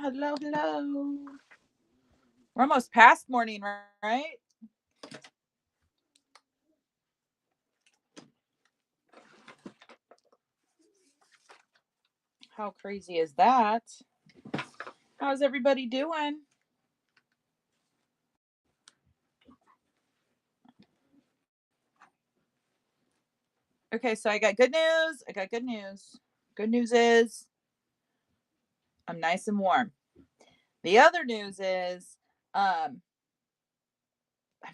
Hello, hello. We're almost past morning, right? How crazy is that? How's everybody doing? Okay, so I got good news. Good news is I'm nice and warm. The other news is I'm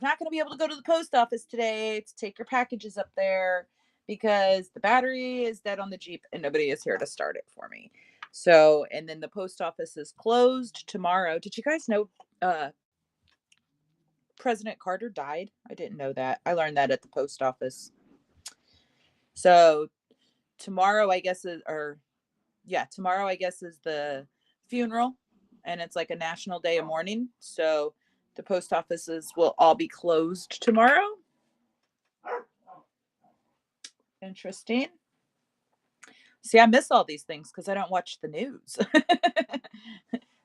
not going to be able to go to the post office today to take your packages up there because the battery is dead on the Jeep and nobody is here to start it for me. So, and then the post office is closed tomorrow. Did you guys know President Carter died? I didn't know that. I learned that at the post office. So, tomorrow I guess tomorrow I guess is the funeral and it's like a national day of mourning. So, the post offices will all be closed tomorrow. Interesting. See, I miss all these things because I don't watch the news.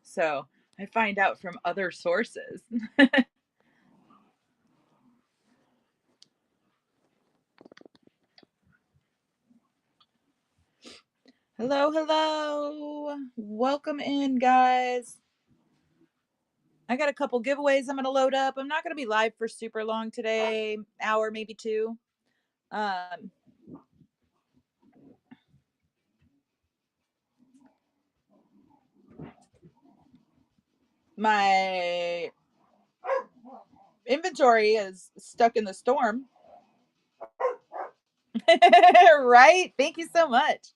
So I find out from other sources. Hello, hello. Welcome in, guys. I got a couple giveaways I'm going to load up. I'm not going to be live for super long today, hour, maybe two. My inventory is stuck in the storm. Right? Thank you so much.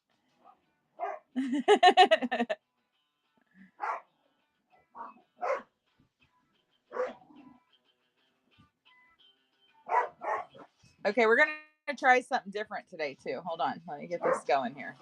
Okay, we're going to try something different today, too. Hold on. Let me get this going here.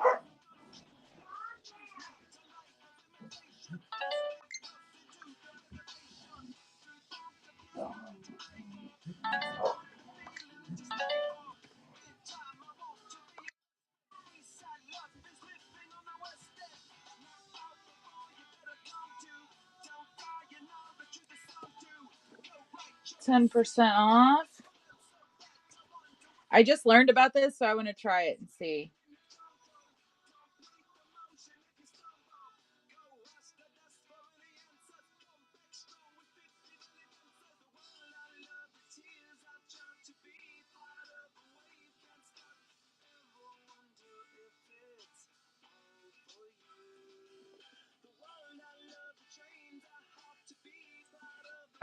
10% off. I just learned about this, so I want to try it and see.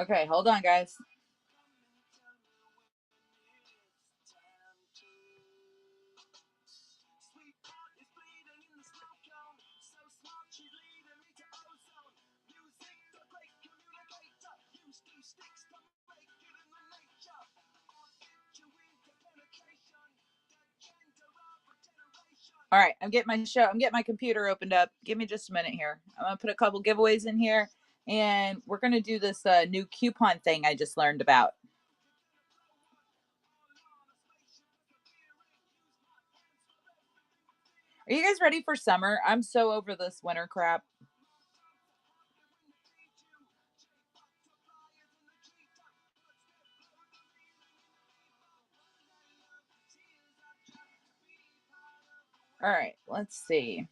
Okay, hold on, guys. All right, I'm getting my computer opened up. Give me just a minute here. I'm gonna put a couple giveaways in here, and we're gonna do this new coupon thing I just learned about. Are you guys ready for summer? I'm so over this winter crap. All right, let's see.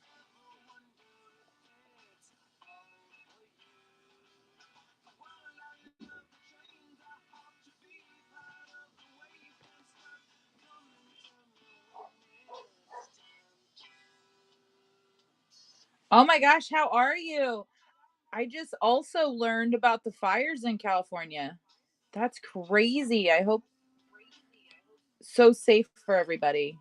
Oh my gosh, how are you? I just also learned about the fires in California. That's crazy. I hope so safe for everybody.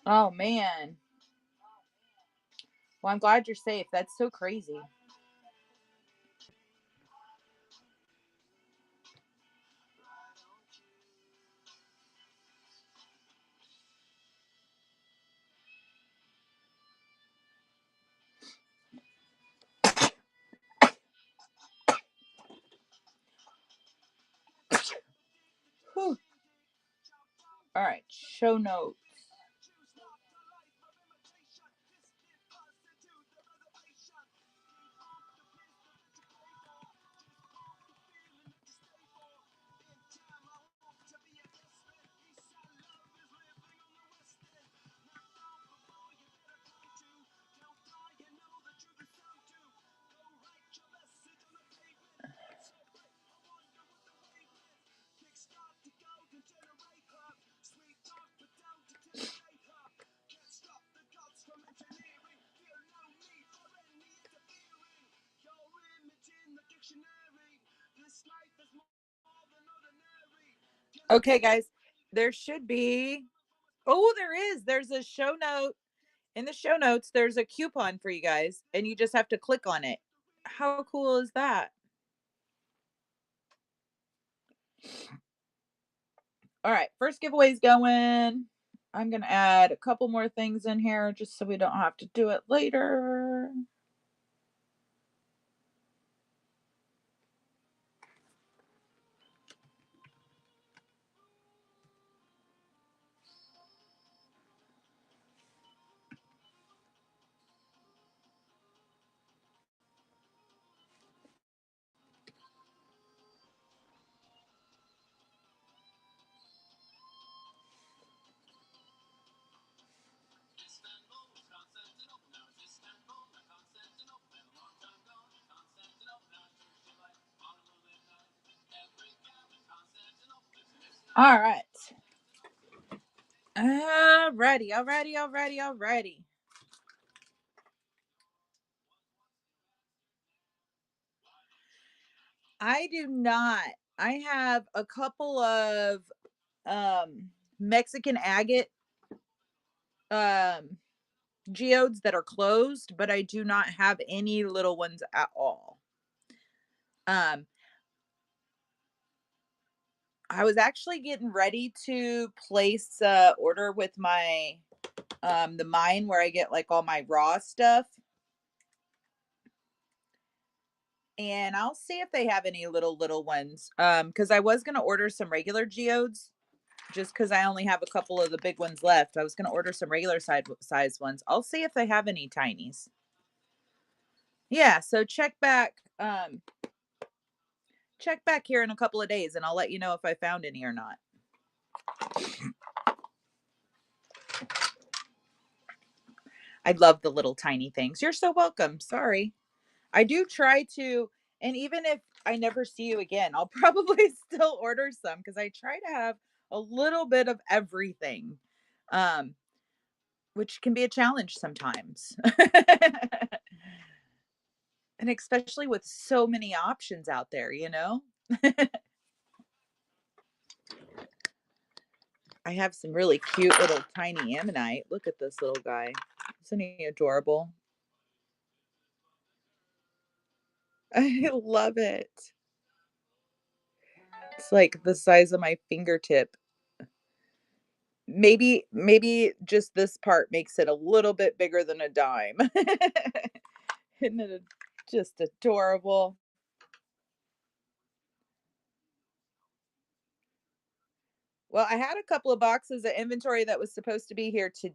Oh man. Well, I'm glad you're safe. That's so crazy. All right, show notes. Okay, guys, there should be. Oh, there is. There's a show note. In the show notes, there's a coupon for you guys, and you just have to click on it. How cool is that? All right, first giveaway's going. I'm going to add a couple more things in here just so we don't have to do it later. All right. Alrighty. I do not. I have a couple of Mexican agate um geodes that are closed, but I do not have any little ones at all. Um I was actually getting ready to place a order with my the mine where I get like all my raw stuff. And I'll see if they have any little ones. Because I was gonna order some regular geodes just because I only have a couple of the big ones left. I was gonna order some regular size ones. I'll see if they have any tinies. Yeah, so check back here in a couple of days and I'll let you know if I found any or not. I love the little tiny things. You're so welcome. Sorry. I do try to, and even if I never see you again, I'll probably still order some because I try to have a little bit of everything, um, which can be a challenge sometimes. And especially with so many options out there, you know? I have some really cute little tiny ammonite. Look at this little guy. Isn't he adorable? I love it. It's like the size of my fingertip. Maybe just this part makes it a little bit bigger than a dime. Isn't it just adorable? Well, I had a couple of boxes of inventory that was supposed to be here to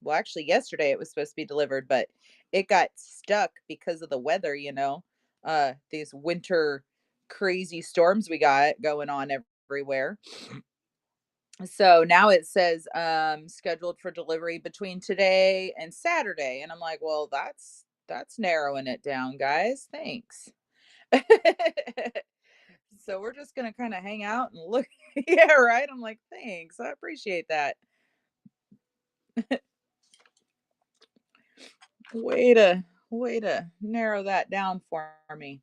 well, actually yesterday it was supposed to be delivered, but it got stuck because of the weather, you know. These winter crazy storms we got going on everywhere. So now it says scheduled for delivery between today and Saturday, and I'm like, well, that's narrowing it down, guys. Thanks. So we're just gonna kind of hang out and look. Yeah, right. I'm like, thanks, I appreciate that. Way to narrow that down for me.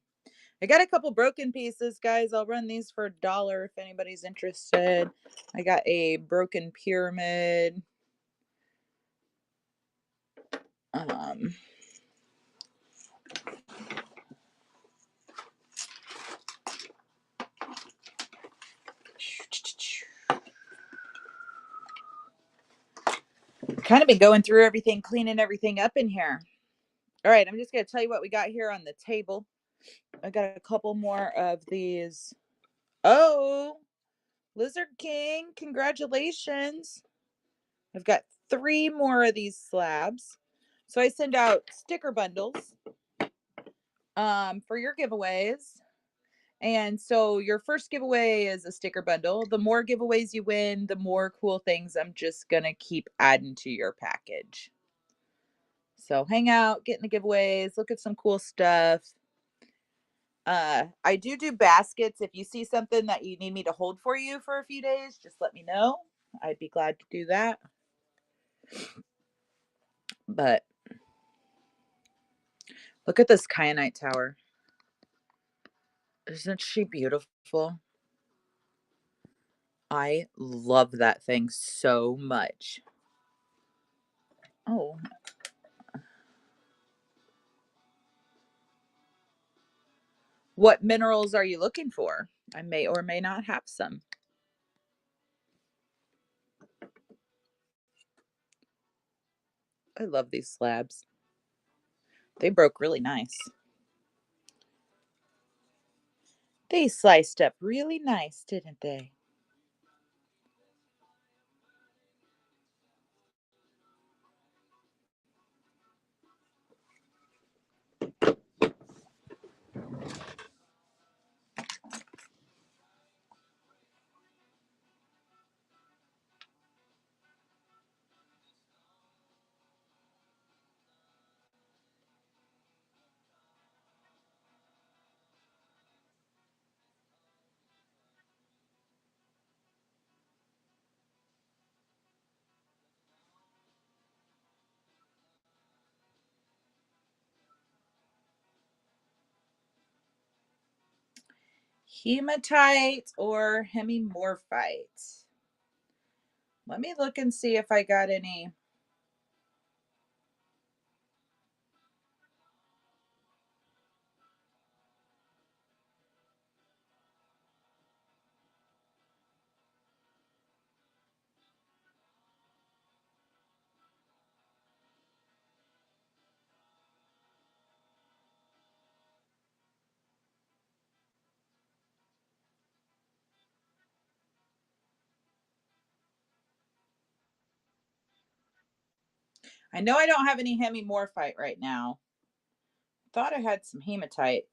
I got a couple broken pieces, guys. I'll run these for $1 if anybody's interested. I got a broken pyramid. Um, kind of been going through everything, cleaning everything up in here. All right, I'm just going to tell you what we got here on the table. I got a couple more of these. Oh, Lizard King, congratulations. I've got 3 more of these slabs. So I send out sticker bundles for your giveaways. And so your first giveaway is a sticker bundle. The more giveaways you win, the more cool things I'm just going to keep adding to your package. So hang out, get in the giveaways, look at some cool stuff. I do baskets. If you see something that you need me to hold for you for a few days, just let me know. I'd be glad to do that. But look at this kyanite tower. Isn't she beautiful? I love that thing so much. Oh. What minerals are you looking for? I may or may not have some. I love these slabs. They broke really nice. They sliced up really nice, didn't they? Hematite or hemimorphite? Let me look and see if I got any. I know I don't have any hemimorphite right now. Thought I had some hematite.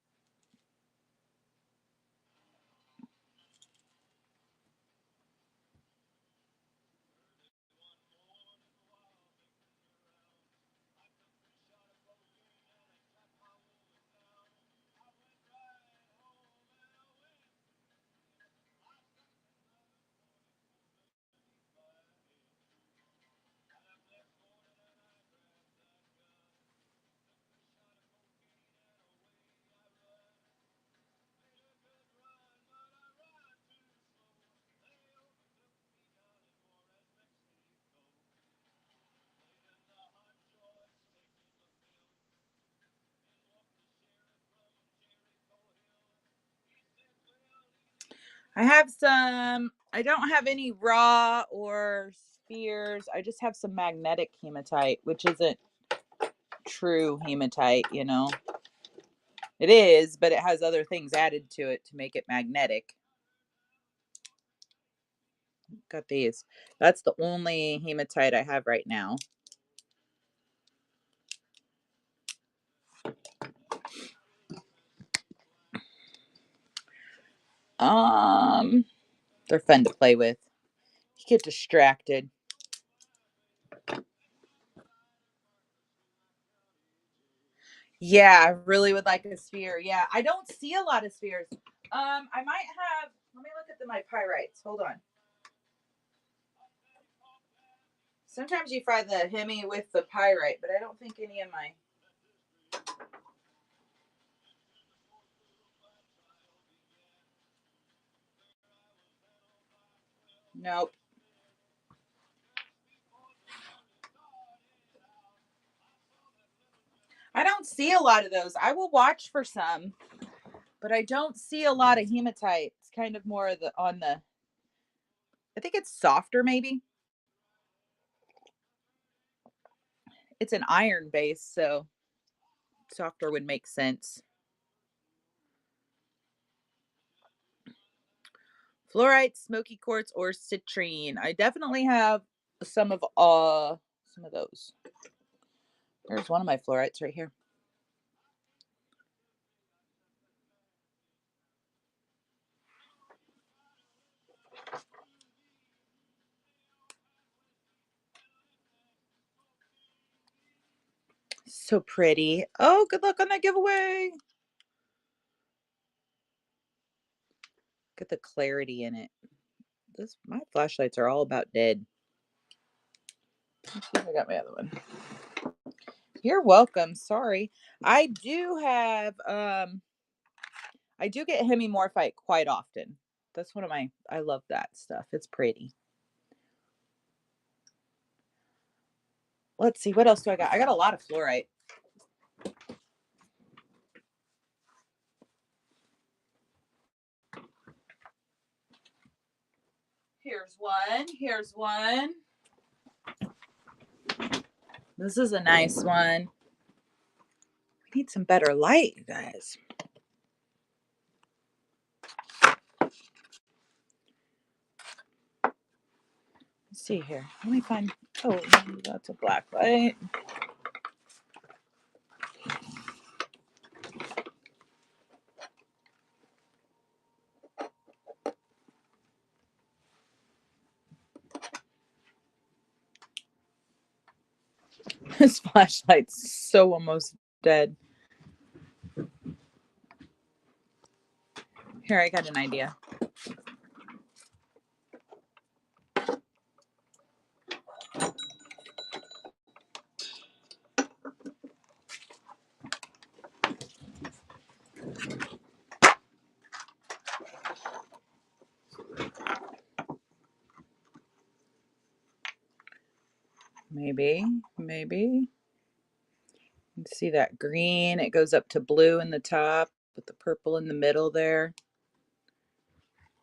I have some, I don't have any raw or spheres. I just have some magnetic hematite, which isn't true hematite, you know. It is, but it has other things added to it to make it magnetic. Got these. That's the only hematite I have right now. They're fun to play with. You get distracted. Yeah, I really would like a sphere. Yeah, I don't see a lot of spheres. I might have. Let me look at my pyrites. Hold on. Sometimes you find the hemi with the pyrite, but I don't think any of my. Nope. I don't see a lot of those. I will watch for some, but I don't see a lot of hematite. It's kind of more of the on the. I think it's softer, maybe. It's an iron base, so softer would make sense. Fluorite, smoky quartz, or citrine. I definitely have some of those. There's one of my fluorites right here. So pretty. Oh, good luck on that giveaway. Get the clarity in it. My flashlights are all about dead. Let's see if I got my other one. You're welcome. Sorry. I do get hemimorphite quite often. That's one of I love that stuff. It's pretty. Let's see, what else do I got? I got a lot of fluorite. Here's one. Here's one. This is a nice one. We need some better light, you guys. Let's see here. Let me find. Oh, that's a black light. This flashlight's so almost dead. Here, I got an idea. Maybe. You can see that green. It goes up to blue in the top with the purple in the middle there.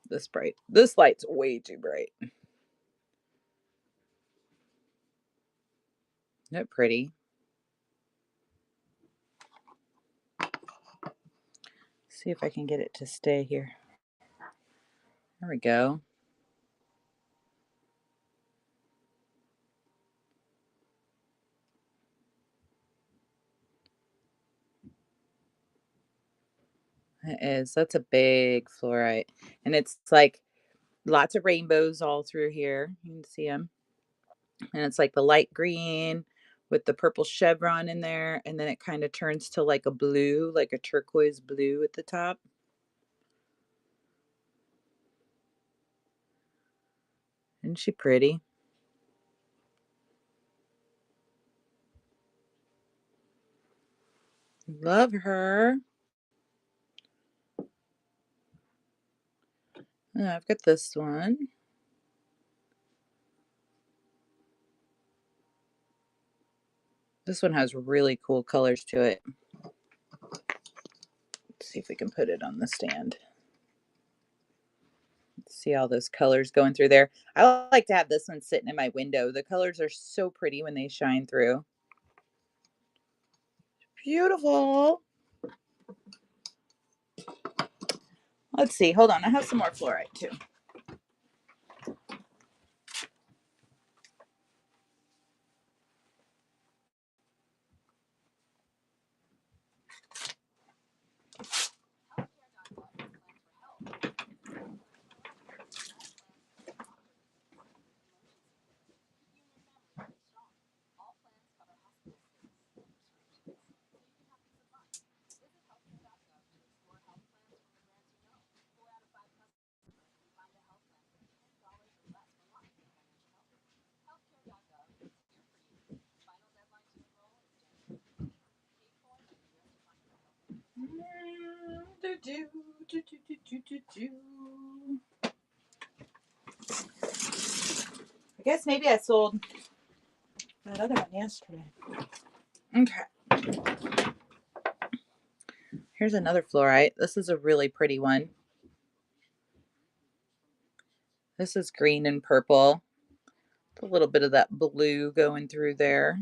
This bright. This light's way too bright. Isn't it pretty? See if I can get it to stay here. There we go. It is. That's a big fluorite. And it's like lots of rainbows all through here. You can see them. And it's like the light green with the purple chevron in there. And then it kind of turns to like a blue, like a turquoise blue at the top. Isn't she pretty? Love her. Oh, I've got this one. This one has really cool colors to it. Let's see if we can put it on the stand. See all those colors going through there. I like to have this one sitting in my window. The colors are so pretty when they shine through. Beautiful. Let's see. Hold on. I have some more fluorite too. I guess maybe I sold that other one yesterday. Okay. Here's another fluorite. This is a really pretty one. This is green and purple. A little bit of that blue going through there.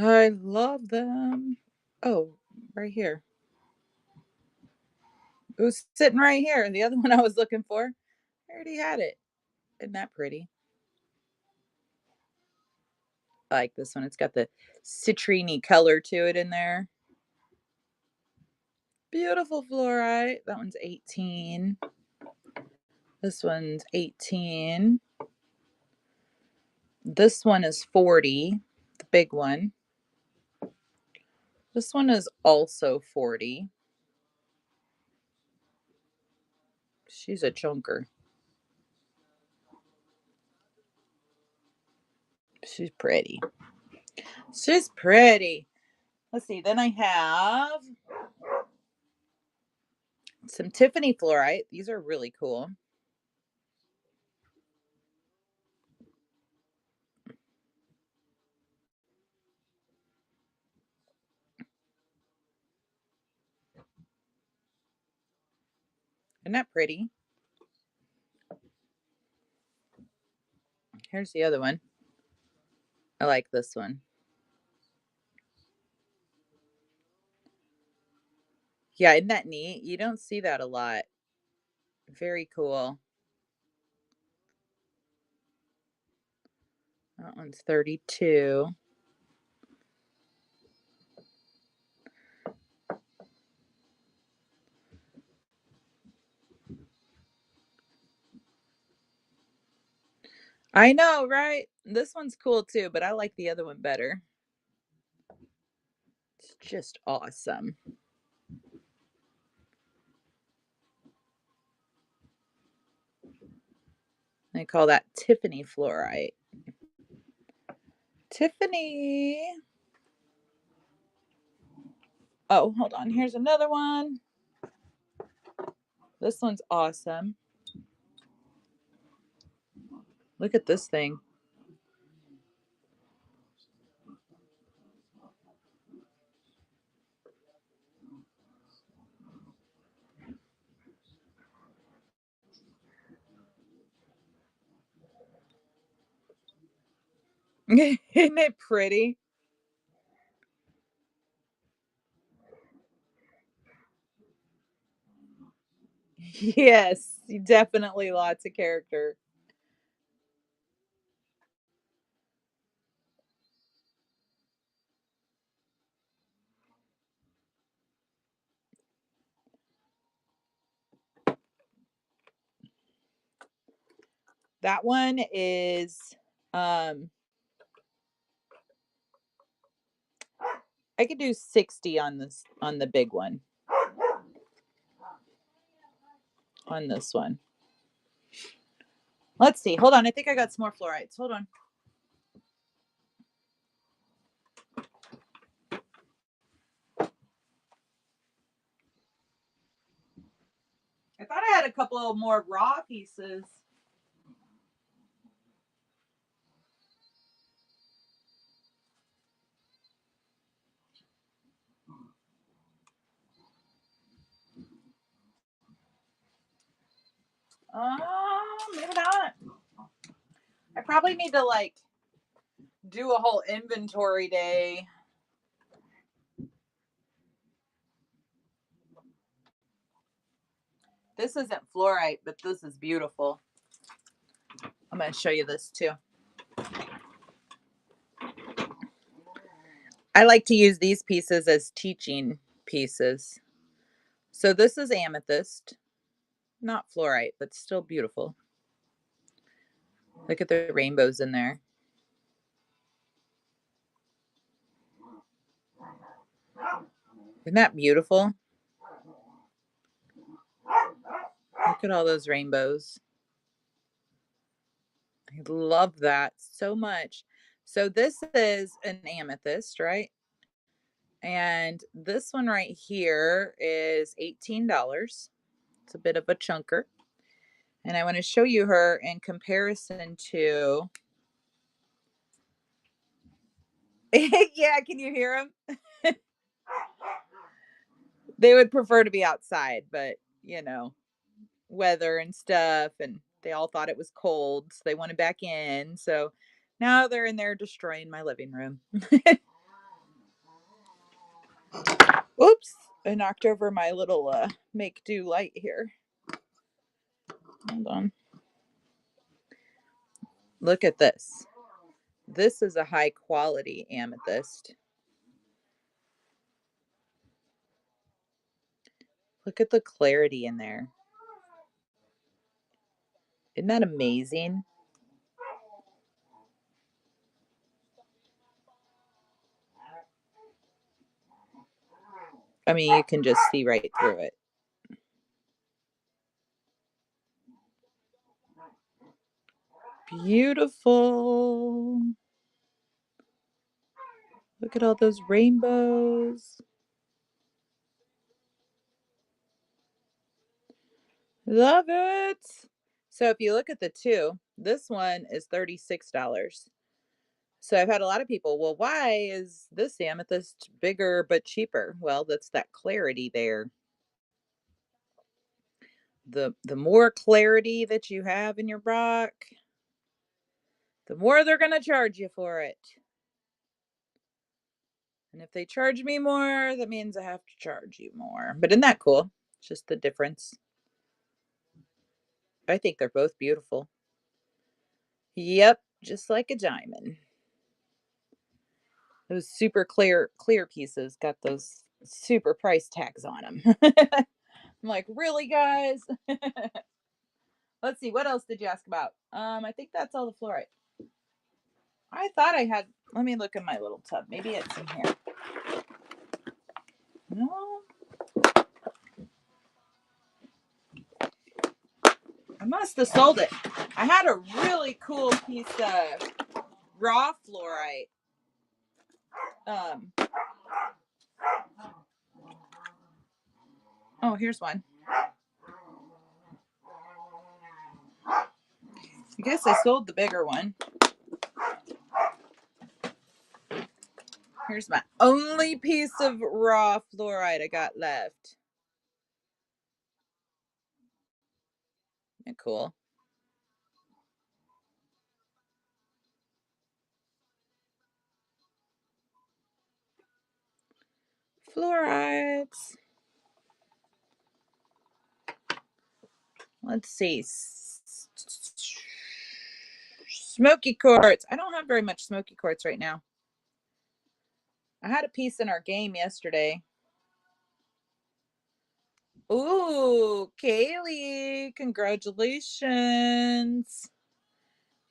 I love them. Oh, right here. It was sitting right here. The other one I was looking for, I already had it. Isn't that pretty? I like this one. It's got the citrine color to it in there. Beautiful fluorite. That one's 18. This one's 18. This one is 40, the big one. This one is also 40. She's a chunker. She's pretty. She's pretty. Let's see. Then I have some Tiffany fluorite. These are really cool. Isn't that pretty? Here's the other one. I like this one. Yeah, isn't that neat? You don't see that a lot. Very cool. That one's 32. I know, right? This one's cool too, but I like the other one better. It's just awesome. They call that Tiffany fluorite. Tiffany. Oh, hold on. Here's another one. This one's awesome. Look at this thing. Isn't it pretty? Yes, definitely lots of character. That one is um I could do 60 on this on the big one. On this one. Let's see. Hold on. I think I got some more fluorites. Hold on. I thought I had a couple of more raw pieces. Maybe not. I probably need to like do a whole inventory day. This isn't fluorite, but this is beautiful. I'm going to show you this too. I like to use these pieces as teaching pieces. So this is amethyst, not fluorite, but still beautiful. Look at the rainbows in there. Isn't that beautiful? Look at all those rainbows. I love that so much. So this is an amethyst, right? And this one right here is $18. It's a bit of a chunker. And I want to show you her in comparison to yeah, can you hear them? They would prefer to be outside, but weather and stuff, and they all thought it was cold, so they wanted back in. So now they're in there destroying my living room. Oops, I knocked over my little make do light here. Hold on. Look at this. This is a high quality amethyst. Look at the clarity in there. Isn't that amazing? I mean, you can just see right through it. Beautiful. Look at all those rainbows. Love it. So if you look at the two, this one is $36. So I've had a lot of people, well, why is this amethyst bigger but cheaper? Well, that's that clarity there. The more clarity that you have in your rock, the more they're going to charge you for it. And if they charge me more, that means I have to charge you more. But isn't that cool? It's just the difference. I think they're both beautiful. Yep, just like a diamond. Those super clear pieces got those super price tags on them. I'm like, really, guys? Let's see, what else did you ask about? I think that's all the fluorite. I thought I had. Let me look in my little tub. Maybe it's in here. No, I must have sold it. I had a really cool piece of raw fluorite. Um. Oh, here's one. I guess I sold the bigger one. Here's my only piece of raw fluorite I got left. Isn't it cool? Fluorites. Let's see. Smoky quartz. I don't have very much smoky quartz right now. I had a piece in our game yesterday. Ooh, Kaylee, congratulations.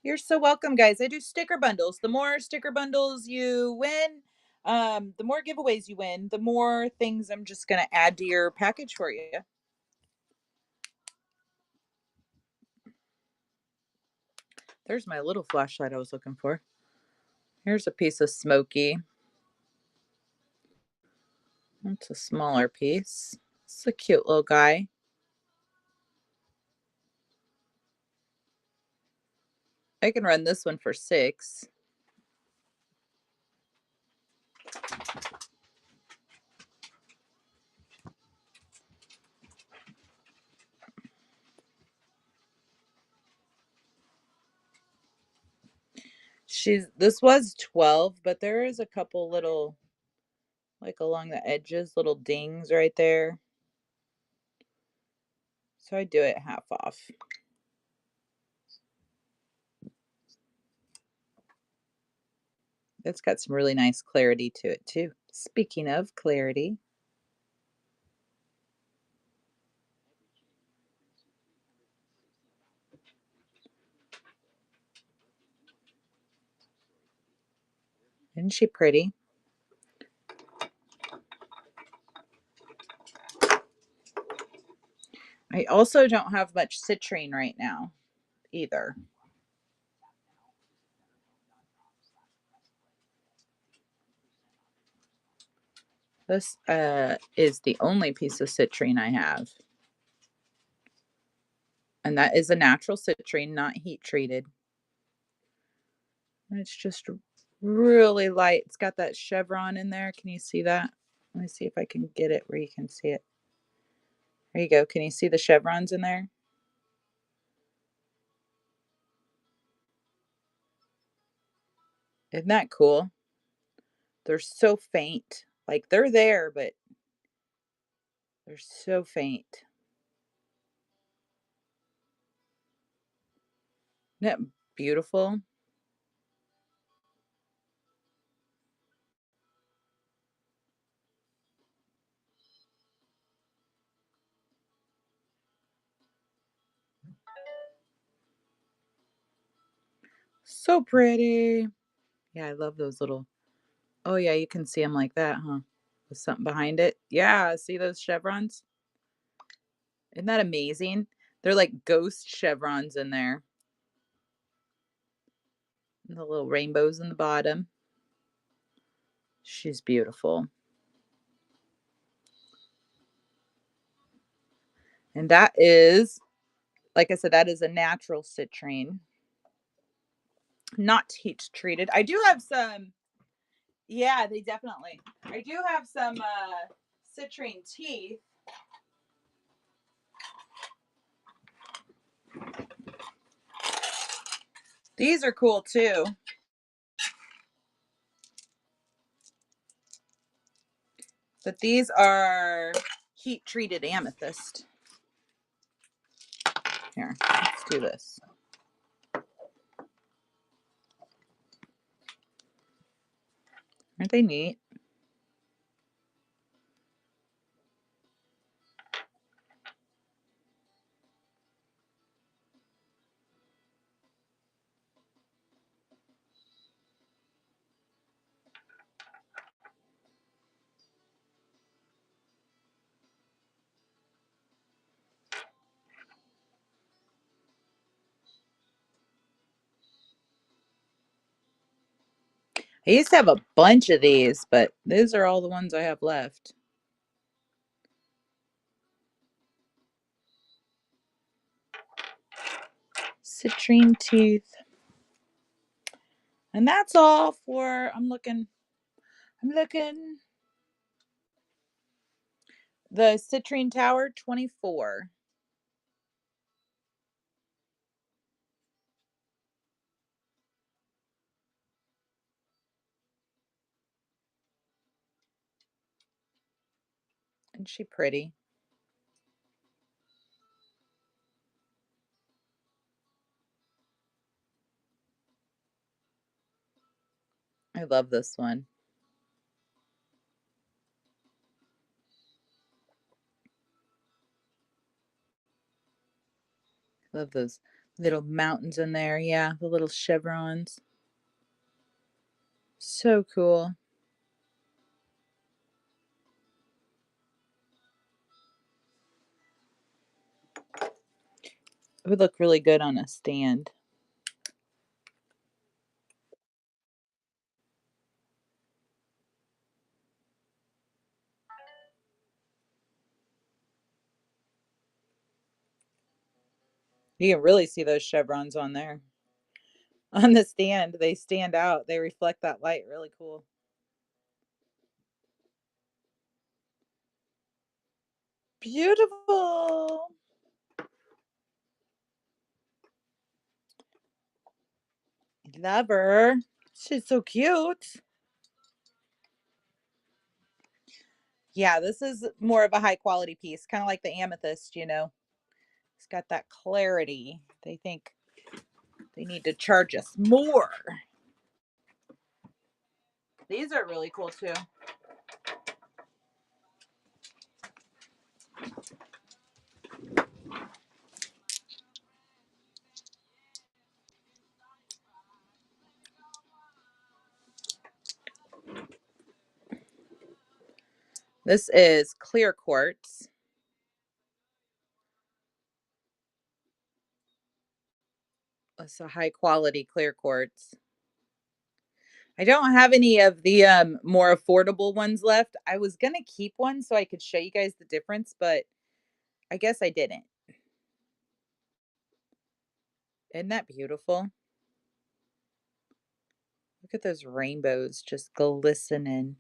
You're so welcome, guys. I do sticker bundles. The more sticker bundles you win, the more giveaways you win, the more things I'm just going to add to your package for you. There's my little flashlight I was looking for. Here's a piece of smoky. That's a smaller piece. It's a cute little guy. I can run this one for $6. This was 12, but there is a couple little, like along the edges, little dings right there. So I do it half off. It's got some really nice clarity to it too. Speaking of clarity, isn't she pretty? I also don't have much citrine right now either. This is the only piece of citrine I have. And that is a natural citrine, not heat treated. It's just really light. It's got that chevron in there. Can you see that? Let me see if I can get it where you can see it. There you go. Can you see the chevrons in there? Isn't that cool? They're so faint. Like they're there, but they're so faint. Isn't that beautiful? So pretty. Yeah, I love those little. Oh yeah, you can see them like that, huh? With something behind it. Yeah, see those chevrons? Isn't that amazing? They're like ghost chevrons in there. And the little rainbows in the bottom. She's beautiful. And that is, like I said, that is a natural citrine, not heat treated. I do have some, yeah, they definitely. I do have some citrine teeth. These are cool too. But these are heat treated amethyst. Here, let's do this. Aren't they neat? I used to have a bunch of these, but these are all the ones I have left. Citrine teeth. And that's all for, I'm looking. The Citrine Tower 24. Isn't she pretty? I love this one. Love those little mountains in there. Yeah, the little chevrons. So cool. It would look really good on a stand. You can really see those chevrons on there. On the stand, they stand out. They reflect that light really cool. Beautiful. Love her. She's so cute. Yeah, this is more of a high quality piece, kind of like the amethyst, you know. It's got that clarity. They think they need to charge us more. These are really cool too. This is clear quartz. It's a high quality clear quartz. I don't have any of the more affordable ones left. I was going to keep one so I could show you guys the difference, but I guess I didn't. Isn't that beautiful? Look at those rainbows just glistening.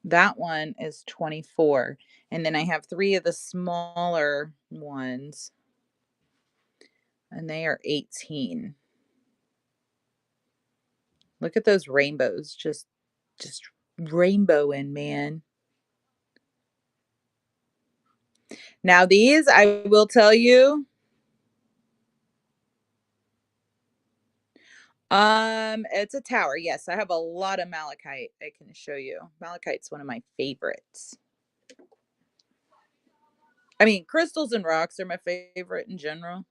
That one is 24. And then I have 3 of the smaller ones, and they are 18. Look at those rainbows, just rainbowing, man. Now these, I will tell you, it's a tower. Yes, I have a lot of malachite I can show you. Malachite's one of my favorites. I mean, crystals and rocks are my favorite in general.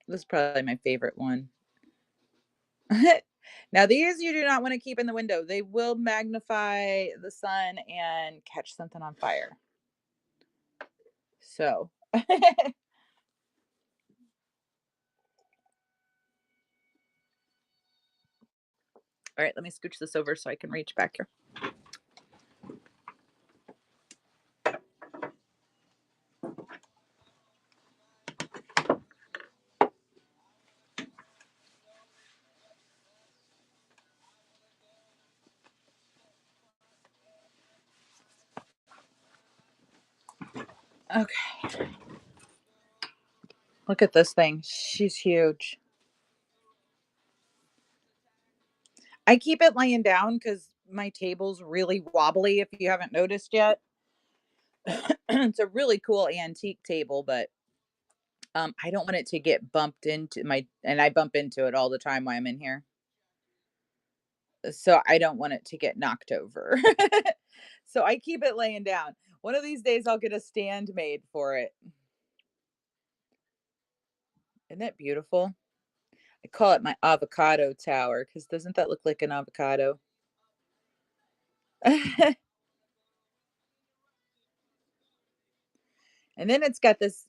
This is probably my favorite one. Now these you do not want to keep in the window. They will magnify the sun and catch something on fire. So, all right, let me scooch this over so I can reach back here. Okay, look at this thing. She's huge. I keep it laying down because my table's really wobbly if you haven't noticed yet. It's a really cool antique table, but I don't want it to get bumped into my and I bump into it all the time while I'm in here. So I don't want it to get knocked over. So I keep it laying down. One of these days I'll get a stand made for it. Isn't that beautiful? I call it my avocado tower because doesn't that look like an avocado? And then it's got this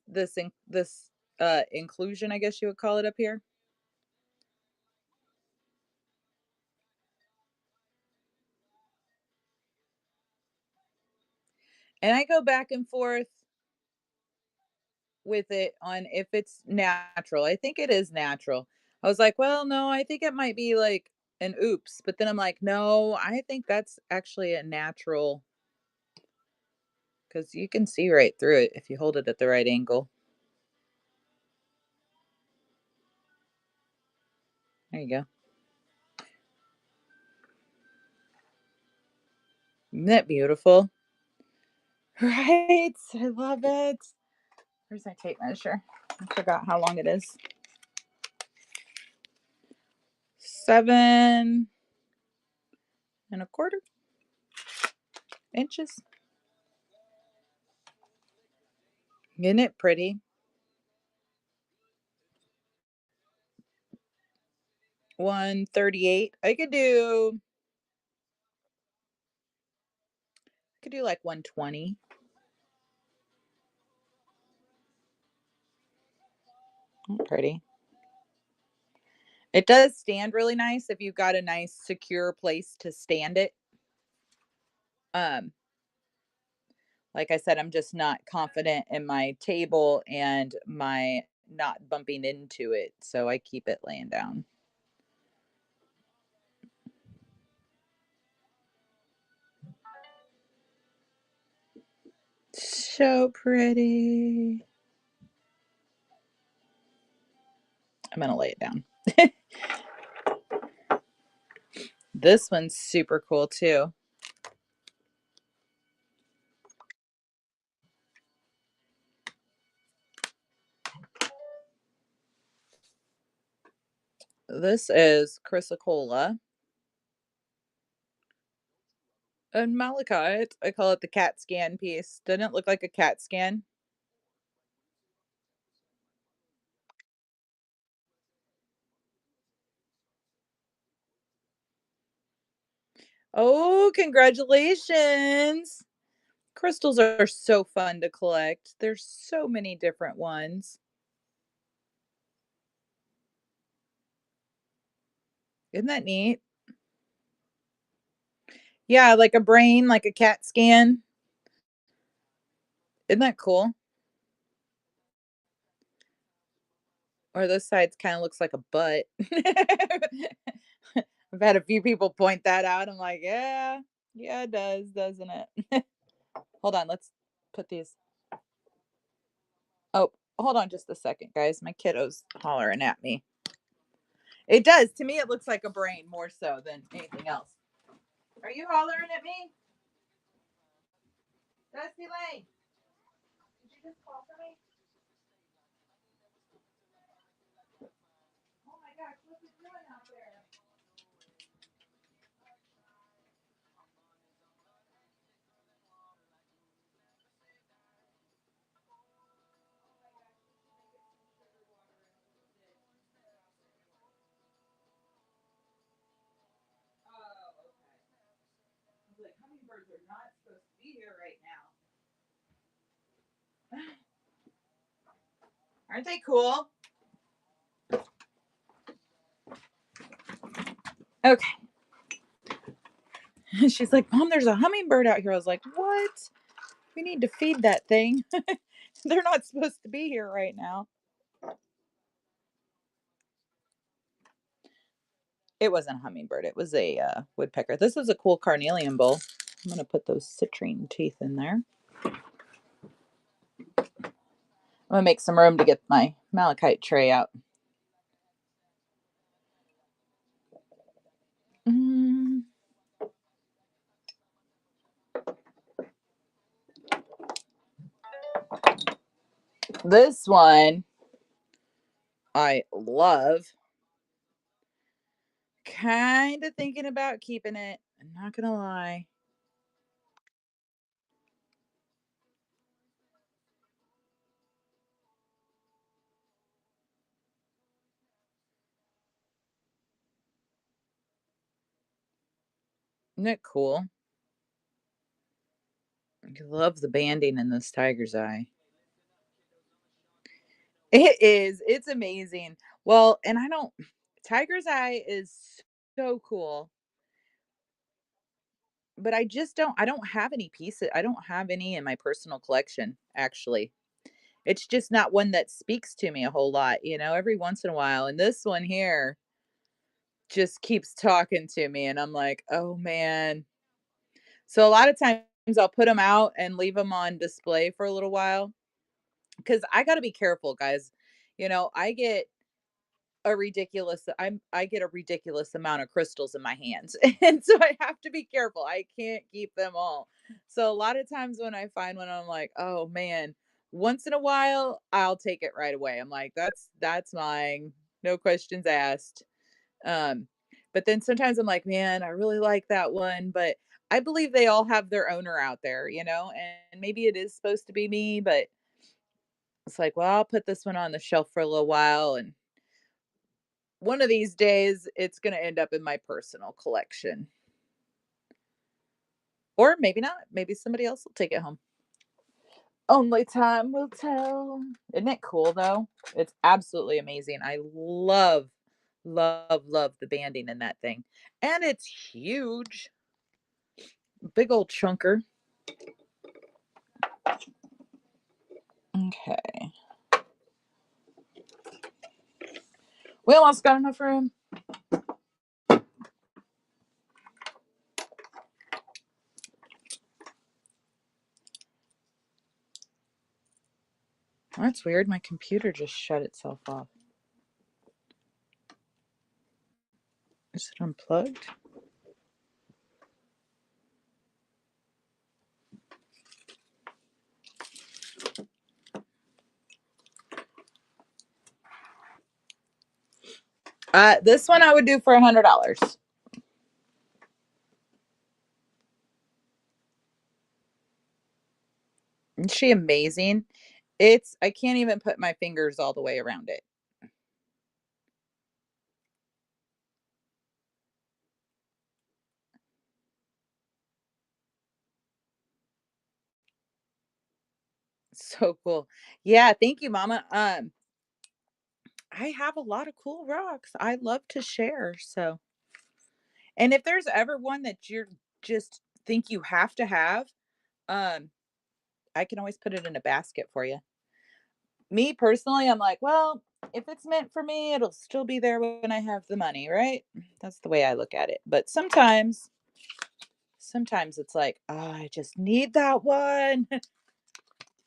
inclusion, I guess you would call it up here. And I go back and forth with it on if it's natural. I think it is natural. I was like, well, no, I think it might be like an oops, but then I'm like, no, I think that's actually a natural because you can see right through it if you hold it at the right angle. There you go. Isn't that beautiful? Right? I love it. Where's my tape measure? I forgot how long it is. 7 1/4 inches. Isn't it pretty? 138. I could do like 120. Pretty. It does stand really nice if you've got a nice secure place to stand it. Um, like I said, I'm just not confident in my table and my not bumping into it, so I keep it laying down. So pretty. I'm gonna lay it down. This one's super cool too. This is chrysocolla and malachite. I call it the cat scan piece. Doesn't it look like a cat scan? Oh, congratulations. Crystals are so fun to collect. There's so many different ones. Isn't that neat? Yeah, like a brain, like a CAT scan. Isn't that cool? Or this side kind of looks like a butt. I've had a few people point that out. I'm like, yeah, yeah, it does, doesn't it? Hold on, let's. put these. Oh, hold on just a second, guys. My kiddo's hollering at me. It does. To me, it looks like a brain more so than anything else. Are you hollering at me? Dusty Lane, did you just call for me? Oh my gosh, what's it doing out there? Oh, okay. I was like, hummingbirds are not supposed to be here right now. Aren't they cool? Okay. She's like, Mom, there's a hummingbird out here. I was like, what? We need to feed that thing. They're not supposed to be here right now. It wasn't a hummingbird. It was a woodpecker. This is a cool carnelian bowl. I'm going to put those citrine teeth in there. I'm going to make some room to get my malachite tray out. Mm. This one I love. Kind of thinking about keeping it. I'm not going to lie. Isn't it cool? I love the banding in this tiger's eye. It is. It's amazing. Well, and I don't tiger's eye is so cool, but I don't have any pieces. I don't have any in my personal collection, actually. It's just not one that speaks to me a whole lot, every once in a while. And this one here just keeps talking to me and I'm like, "Oh man." So a lot of times I'll put them out and leave them on display for a little while cuz I got to be careful, guys. I get I get a ridiculous amount of crystals in my hands. And so I have to be careful. I can't keep them all. So a lot of times when I find one I'm like, "Oh man." Once in a while, I'll take it right away. I'm like, "That's mine. No questions asked." Um but then sometimes I'm like, "Man, I really like that one, but I believe they all have their owner out there, and maybe it is supposed to be me, but it's like, well, I'll put this one on the shelf for a little while and one of these days it's going to end up in my personal collection. Or maybe not. Maybe somebody else will take it home. Only time will tell. Isn't it cool though? It's absolutely amazing. I love the banding in that thing. And it's huge. Big old chunker. Okay. We almost got enough room. That's weird. My computer just shut itself off. Is it unplugged? This one I would do for $100. Isn't she amazing? I can't even put my fingers all the way around it. So cool. Yeah, thank you, Mama. I have a lot of cool rocks. I love to share. So, and if there's ever one that you're just think you have to have, um, I can always put it in a basket for you. Me personally, I'm like, well, if it's meant for me, it'll still be there when I have the money, right? That's the way I look at it. But sometimes it's like, oh, I just need that one.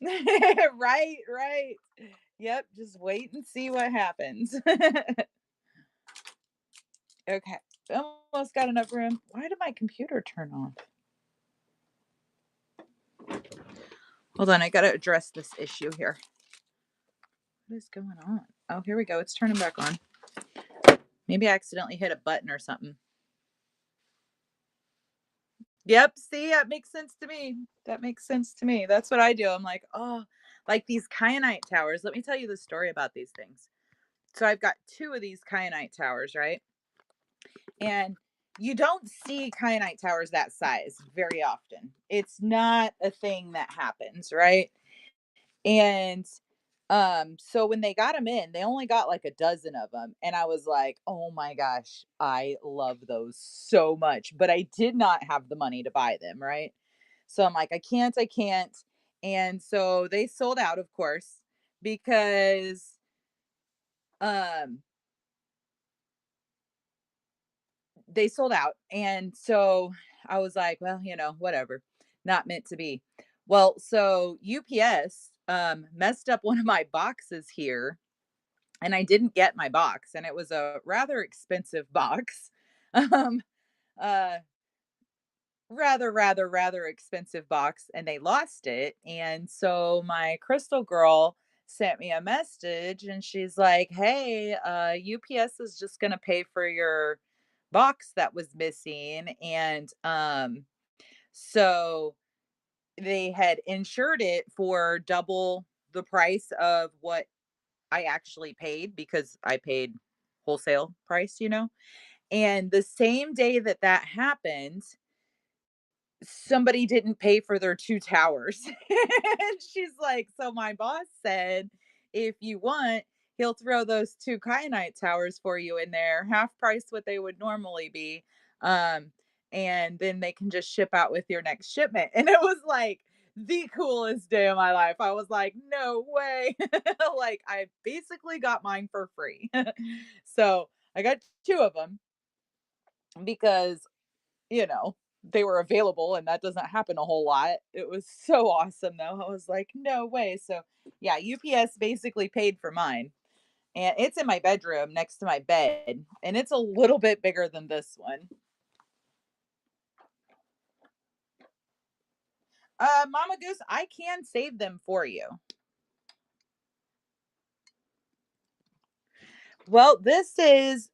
Right, right. Yep, just wait and see what happens. Okay, almost got enough room. Why did my computer turn off? Hold on, I gotta address this issue here. What is going on? Oh, here we go. It's turning back on. Maybe I accidentally hit a button or something. Yep, see, that makes sense to me. That makes sense to me. That's what I do. I'm like, oh, like these kyanite towers. Let me tell you the story about these things. So I've got two of these kyanite towers, right? And you don't see kyanite towers that size very often. It's not a thing that happens, right? And so when they got them in, they only got like a dozen of them and I was like, "Oh my gosh, I love those so much." But I did not have the money to buy them, right? So I'm like, I can't." And so they sold out, of course, because um they sold out. And so I was like, well, whatever. Not meant to be. Well, so UPS messed up one of my boxes here and I didn't get my box and it was a rather expensive box. Um uh rather expensive box and they lost it. And so my crystal girl sent me a message and she's like, "Hey, UPS is just going to pay for your box that was missing." And so they had insured it for double the price of what I actually paid because I paid wholesale price. And the same day that that happened, somebody didn't pay for their 2 towers. And she's like, "So my boss said, if you want, he'll throw those 2 kyanite towers for you in there, half price what they would normally be, um, and then they can just ship out with your next shipment." And it was like the coolest day of my life. I was like, "No way." Like, I basically got mine for free. So, I got 2 of them because they were available and that doesn't happen a whole lot. It was so awesome though. I was like, no way. So yeah, UPS basically paid for mine. And it's in my bedroom next to my bed. And it's a little bit bigger than this one. Mama Goose, I can save them for you. Well, this is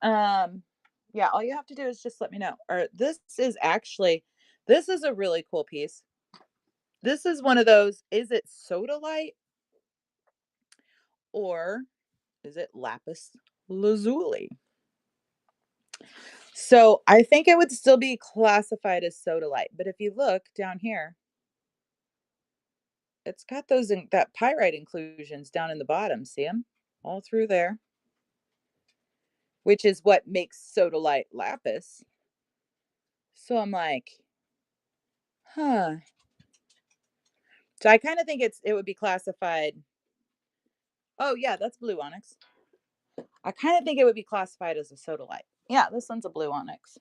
yeah, all you have to do is just let me know. Or this is a really cool piece. This is one of those, is it soda light or is it lapis lazuli? So I think it would still be classified as sodalite, but if you look down here, it's got that pyrite inclusions down in the bottom. See them all through there, which is what makes sodalite lapis. So I'm like, huh. So I kind of think it would be classified. Oh yeah, that's blue onyx. I kind of think it would be classified as a sodalite. Yeah, this one's a blue onyx.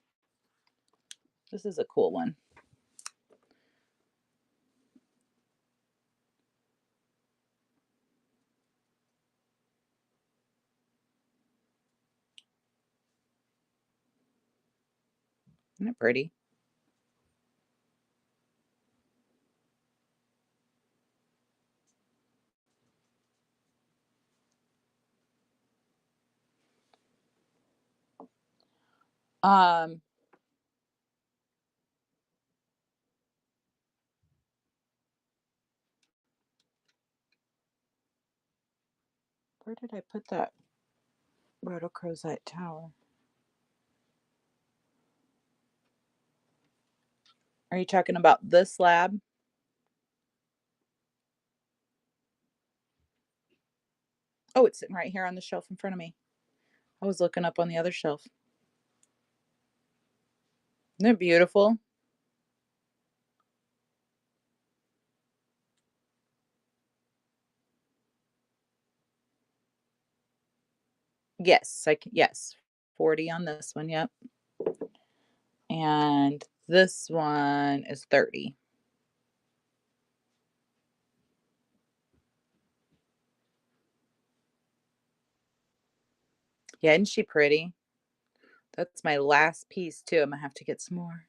This is a cool one. Isn't it pretty? Um, where did I put that rhodochrosite tower? Are you talking about this slab? Oh, it's sitting right here on the shelf in front of me. I was looking up on the other shelf. Isn't it beautiful? Yes, 40 on this one, yep. And this one is 30. Yeah, isn't she pretty? That's my last piece too. I'm gonna have to get some more.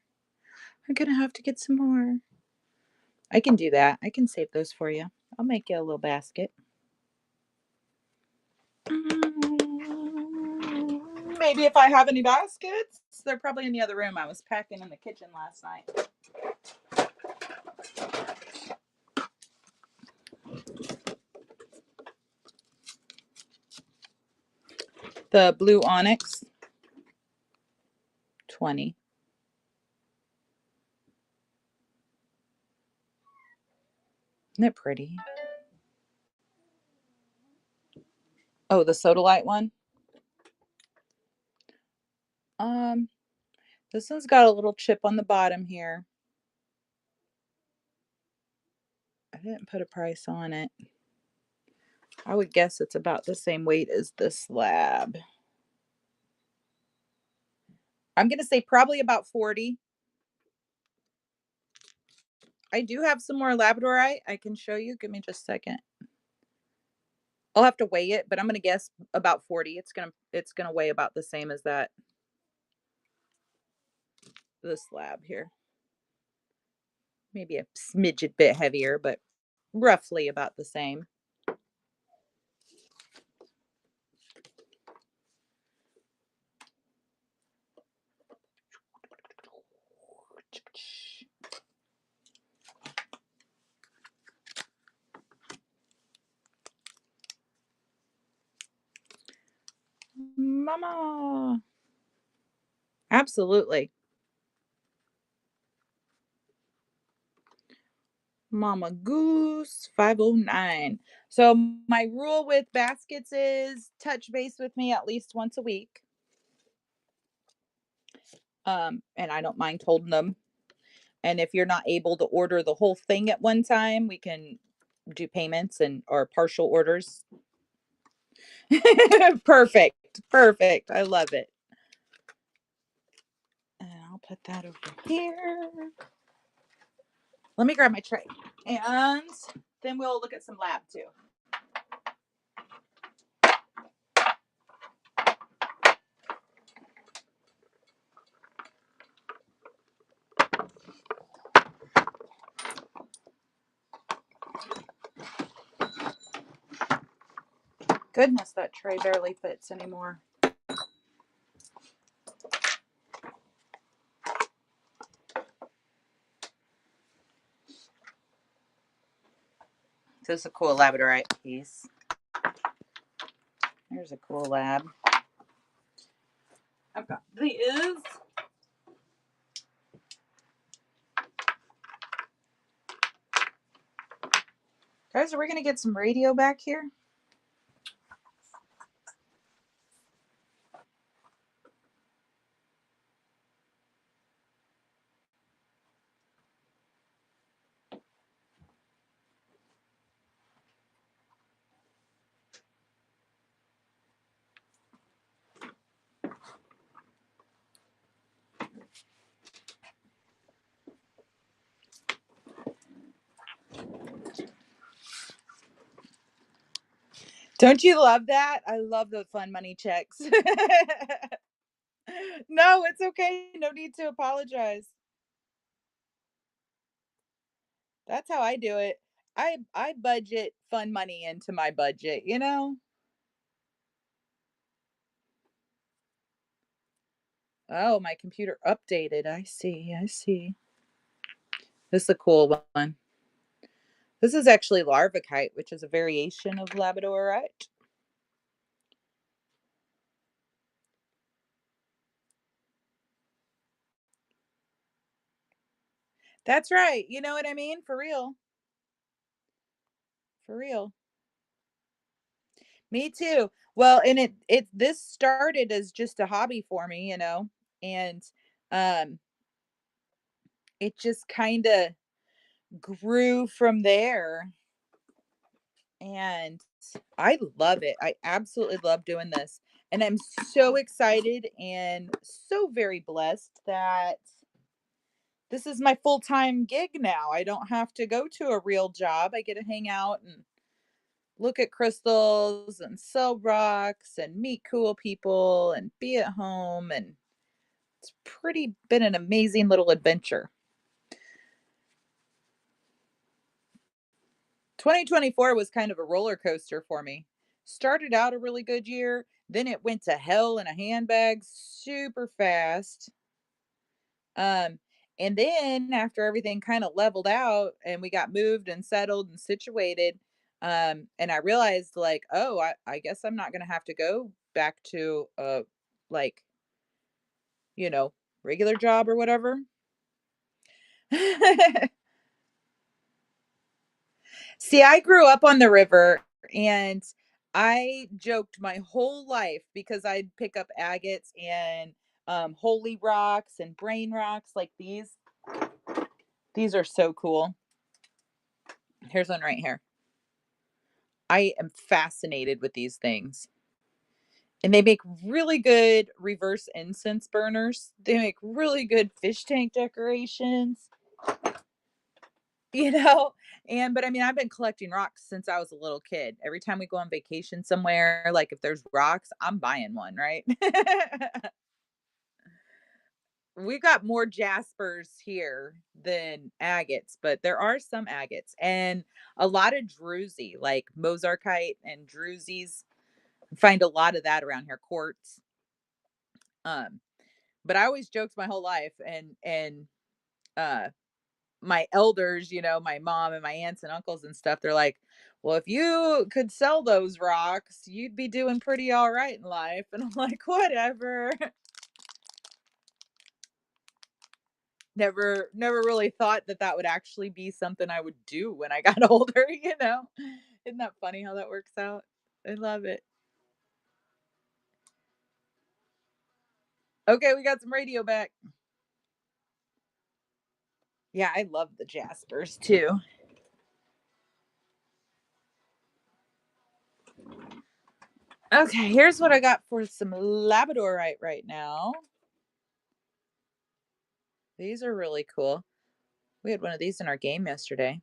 I'm gonna have to get some more. I can do that. I can save those for you. I'll make you a little basket. Maybe if I have any baskets. They're probably in the other room. I was packing in the kitchen last night. The blue onyx, 20. Isn't it pretty? Oh, the Sodalite one. Um, this one's got a little chip on the bottom here. I didn't put a price on it. I would guess it's about the same weight as this slab. I'm gonna say probably about 40. I do have some more Labradorite I can show you. Give me just a second. I'll have to weigh it, but I'm gonna guess about 40. It's gonna weigh about the same as that this slab here. Maybe a smidget bit heavier, but roughly about the same. Mama. Absolutely. Mama Goose 509. So my rule with baskets is touch base with me at least once a week. And I don't mind holding them. And if you're not able to order the whole thing at one time, we can do payments and or partial orders. Perfect. Perfect. I love it. And I'll put that over here. Let me grab my tray. And then we'll look at some lab too. Goodness, that tray barely fits anymore. This is a cool Labradorite piece. There's a cool lab. I've got these. Guys, are we going to get some radio back here? Don't you love that? I love the fun money checks. No, it's okay. No need to apologize. That's how I do it. I budget fun money into my budget, you know? Oh, my computer updated. I see. I see. This is a cool one. This is actually Larvikite, which is a variation of Labradorite. That's right. You know what I mean? For real. For real. Me too. Well, and it this started as just a hobby for me, you know, and um it just kind of grew from there. And I love it. I absolutely love doing this. And I'm so excited and so very blessed that this is my full-time gig now. I don't have to go to a real job. I get to hang out and look at crystals and sell rocks and meet cool people and be at home, and it's pretty been an amazing little adventure. 2024 was kind of a roller coaster for me. Started out a really good year, then it went to hell in a handbag super fast. Um, and then after everything kind of leveled out and we got moved and settled and situated, and I realized like, oh, I guess I'm not gonna have to go back to like, you know, regular job or whatever. See, I grew up on the river and I joked my whole life because I'd pick up agates and holy rocks and brain rocks like these. These are so cool. Here's one right here. I am fascinated with these things. And they make really good reverse incense burners. They make really good fish tank decorations, you know? And but I mean, I've been collecting rocks since I was a little kid. Every time we go on vacation somewhere, like if there's rocks, I'm buying one, right? We got more jaspers here than agates, but there are some agates and a lot of druzy, like mozarkite and druzies. Find a lot of that around here, quartz. Um, but I always joked my whole life and uh my elders, you know, my mom and my aunts and uncles and stuff, they're like, "Well, if you could sell those rocks, you'd be doing pretty all right in life." And I'm like, "Whatever." Never really thought that that would actually be something I would do when I got older, you know? Isn't that funny how that works out? I love it. Okay, we got some radio back. Yeah, I love the jaspers too. Okay, here's what I got for some labradorite right now. These are really cool. We had one of these in our game yesterday.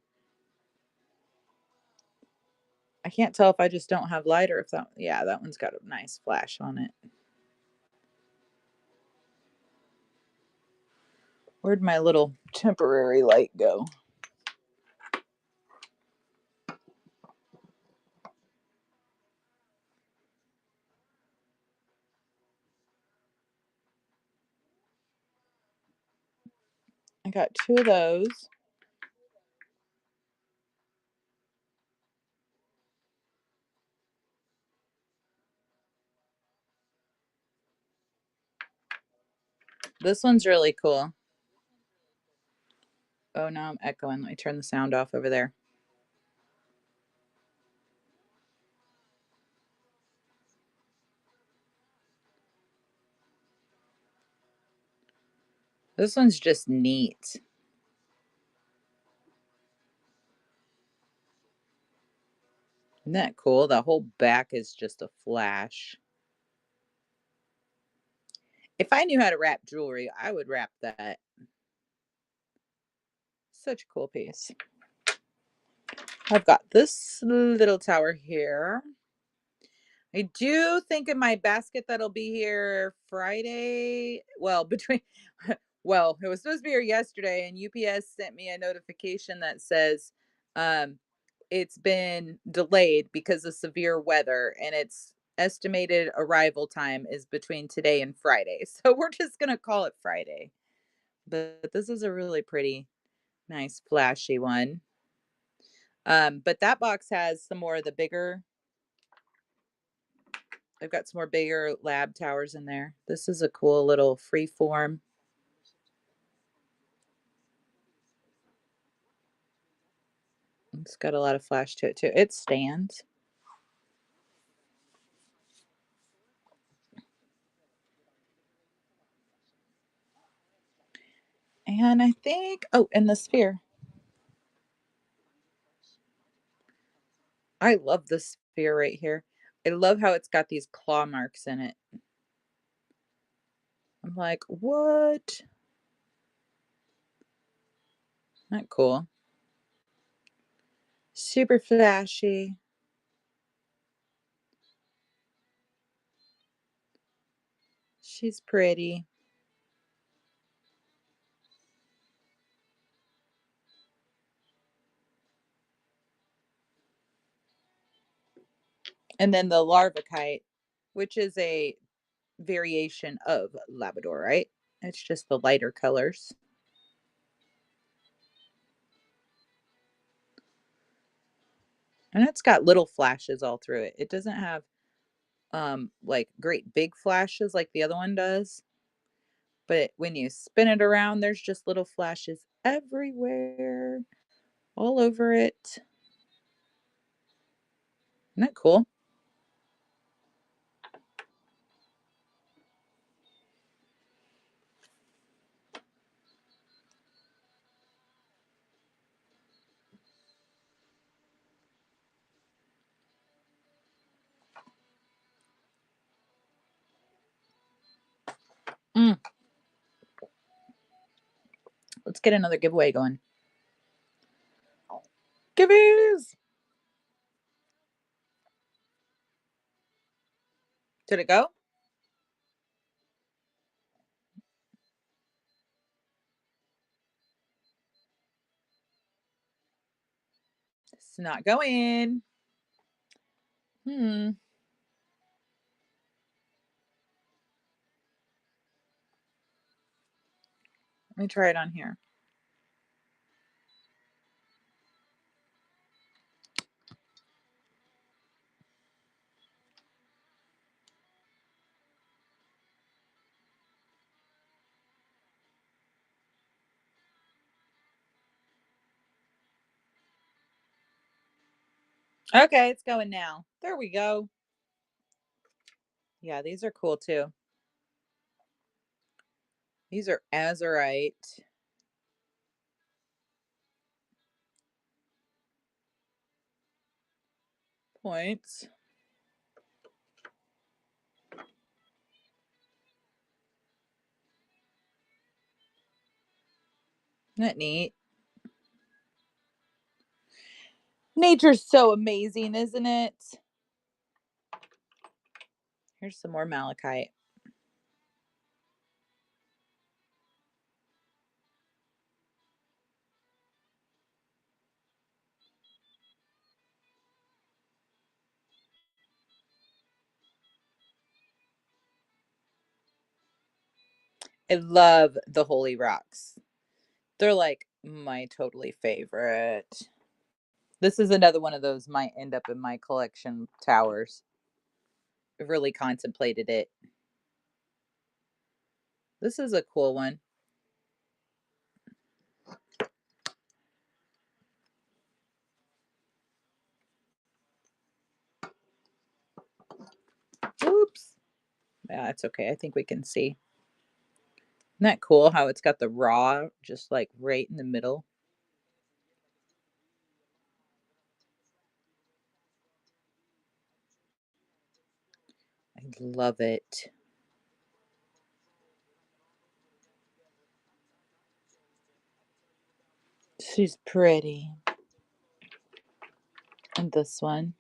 I can't tell if I just don't have light or if that, yeah, that one's got a nice flash on it. Where'd my little temporary light go? I got two of those. This one's really cool. Oh, now I'm echoing. Let me turn the sound off over there. This one's just neat. Isn't that cool? The whole back is just a flash. If I knew how to wrap jewelry, I would wrap that. Such a cool piece. I've got this little tower here. I do think in my basket that'll be here Friday. Well, between well, it was supposed to be here yesterday, and UPS sent me a notification that says um it's been delayed because of severe weather, and its estimated arrival time is between today and Friday. So we're just gonna call it Friday. But this is a really pretty, nice, flashy one. But that box has some more of the bigger I've got some more bigger lab towers in there. This is a cool little free form. It's got a lot of flash to it too. It stands. And I think, oh, and the sphere. I love this sphere right here. I love how it's got these claw marks in it. I'm like, what? Not cool. Super flashy. She's pretty. And then the larva kite, which is a variation of Labradorite. It's just the lighter colors. And it's got little flashes all through it. It doesn't have like great big flashes like the other one does, but when you spin it around, there's just little flashes everywhere, all over it. Isn't that cool? Mm, let's get another giveaway going. Giveaways! Did it go? It's not going. Hmm. Let me try it on here. Okay, it's going now. There we go. Yeah, these are cool too. These are azurite points. Isn't that neat? Nature's so amazing, isn't it? Here's some more malachite. I love the holy rocks. They're like my totally favorite. This is another one of those might end up in my collection towers. I've really contemplated it. This is a cool one. Oops. Yeah, it's okay. I think we can see. Isn't that cool how it's got the raw just like right in the middle? I love it. She's pretty. And this one.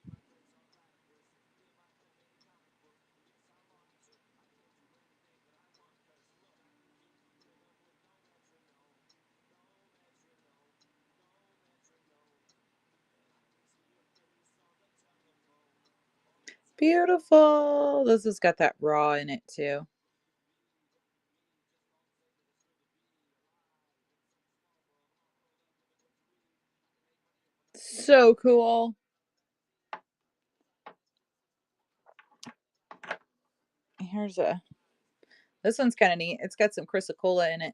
Beautiful. This has got that raw in it too. So cool. Here's a this one's kind of neat. It's got some chrysocolla in it.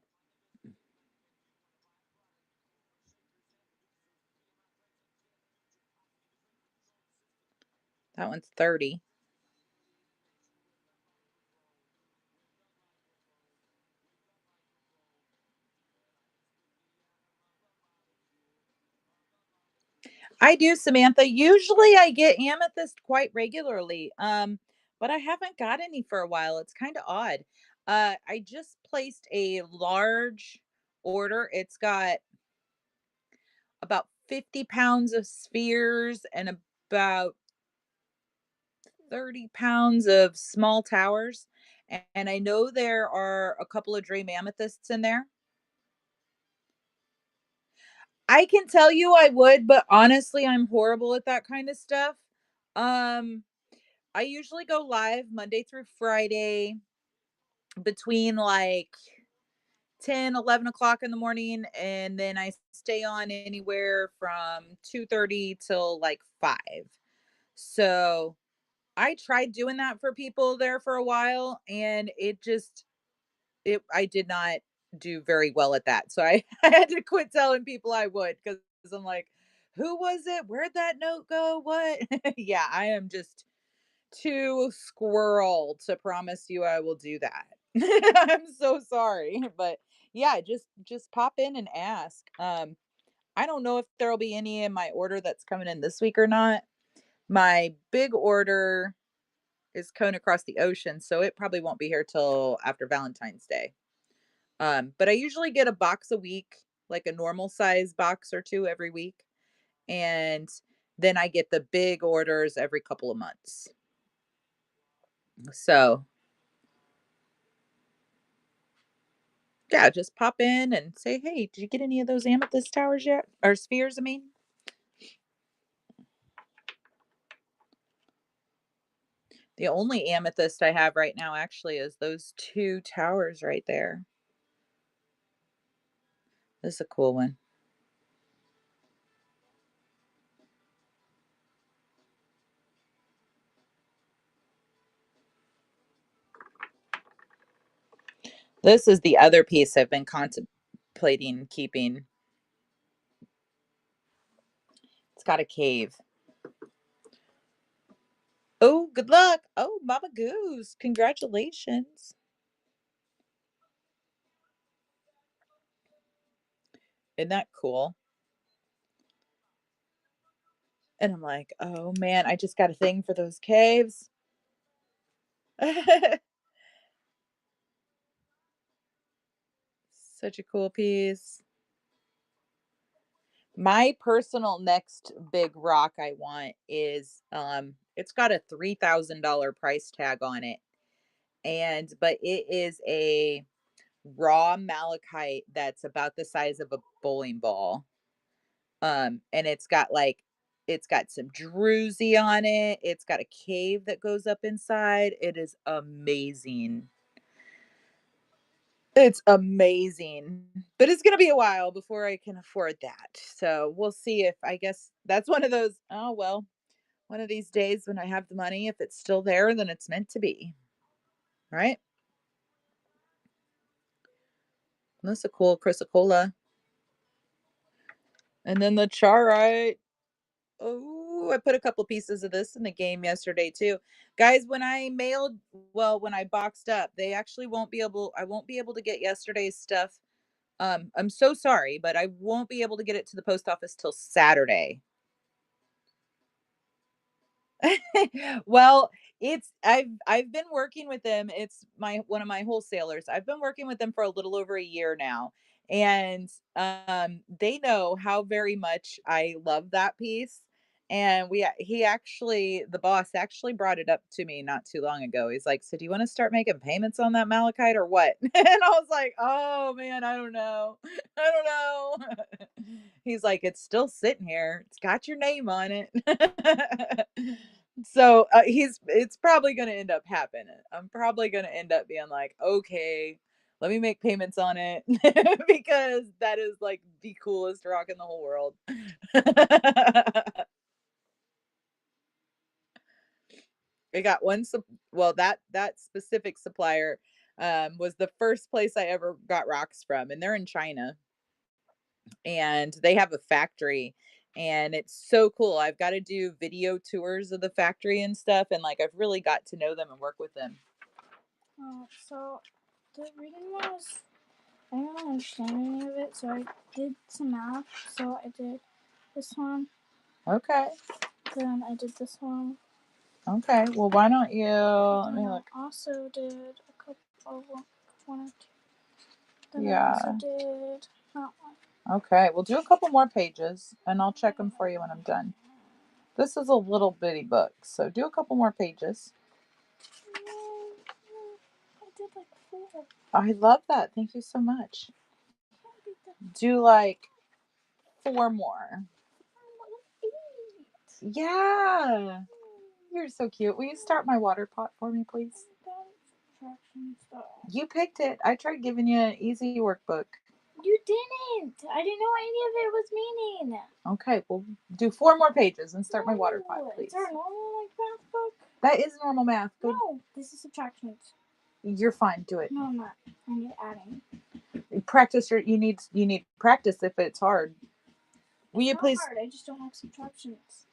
That one's 30. I do, Samantha. Usually I get amethyst quite regularly. But I haven't got any for a while. It's kind of odd. I just placed a large order. It's got about 50 pounds of spheres and about 30 pounds of small towers. And I know there are a couple of dream amethysts in there. I can tell you I would, but honestly, I'm horrible at that kind of stuff. Um, I usually go live Monday through Friday between like 10, 11 o'clock in the morning, and then I stay on anywhere from 2:30 till like 5. So I tried doing that for people there for a while, and it I did not do very well at that. So I, I had to quit telling people I would because I'm like, who was it? Where'd that note go? What? Yeah, I am just too squirrel to promise you I will do that. I'm so sorry. But yeah, just pop in and ask. I don't know if there'll be any in my order that's coming in this week or not. My big order is Cone Across the Ocean, so it probably won't be here till after Valentine's Day. But I usually get a box a week, like a normal size box or two every week. And then I get the big orders every couple of months. So yeah, just pop in and say, hey, did you get any of those amethyst towers yet? Or spheres, I mean. The only amethyst I have right now actually is those two towers right there. This is a cool one. This is the other piece I've been contemplating keeping. It's got a cave. Oh, good luck. Oh, Mama Goose. Congratulations. Isn't that cool? And I'm like, oh man, I just got a thing for those caves. Such a cool piece. My personal next big rock I want is it's got a $3,000 price tag on it. And but it is a raw malachite that's about the size of a bowling ball. And it's got some druzy on it. It's got a cave that goes up inside. It is amazing. It's amazing, but it's gonna be a while before I can afford that. So we'll see if I guess that's one of those, oh well, one of these days when I have the money, if it's still there, then it's meant to be. Right? That's a cool chrysocolla. And then the charite. Oh, I put a couple pieces of this in the game yesterday too. Guys, when I boxed up, I won't be able to get yesterday's stuff. I'm so sorry, but I won't be able to get it to the post office till Saturday. Well, I've been working with them. It's my one of my wholesalers. I've been working with them for a little over a year now. And they know how very much I love that piece. And the boss actually brought it up to me not too long ago. He's like, "So do you want to start making payments on that malachite or what?" And I was like, "Oh man, I don't know. I don't know." He's like, "It's still sitting here. It's got your name on it." So, it's probably gonna end up happening. I'm probably gonna end up being like, "Okay, let me make payments on it," because that is, like, the coolest rock in the whole world. I got one sup well, that specific supplier, was the first place I ever got rocks from, and they're in China. And they have a factory, and it's so cool. I've got to do video tours of the factory and stuff, and like I've really got to know them and work with them. So the reading was, I don't understand any of it, so I did some math. So I did this one, Okay. then I did this one. Okay. Well, why don't you let me And I look. also did a couple of one or two. Then I Yeah. also did that one. Okay. We'll do a couple more pages, and I'll check them for you when I'm done. This is a little bitty book, so do a couple more pages. like 4. I love that. Thank you so much. Can't beat the Do like 4 more. 8. Yeah. You're so cute. Will you start my water pot for me, please? Subtraction stuff. You picked it. I tried giving you an easy workbook. You didn't. I didn't know any of it was meaning. Okay, well, do 4 more pages and start my water pot, No, please. it's our normal like math book. That is normal math. Go. No, this is subtractions. You're fine. Do it. No, I'm not. I need adding. Practice your. You need practice if it's hard. Will It's you not please? hard. I just don't like subtractions.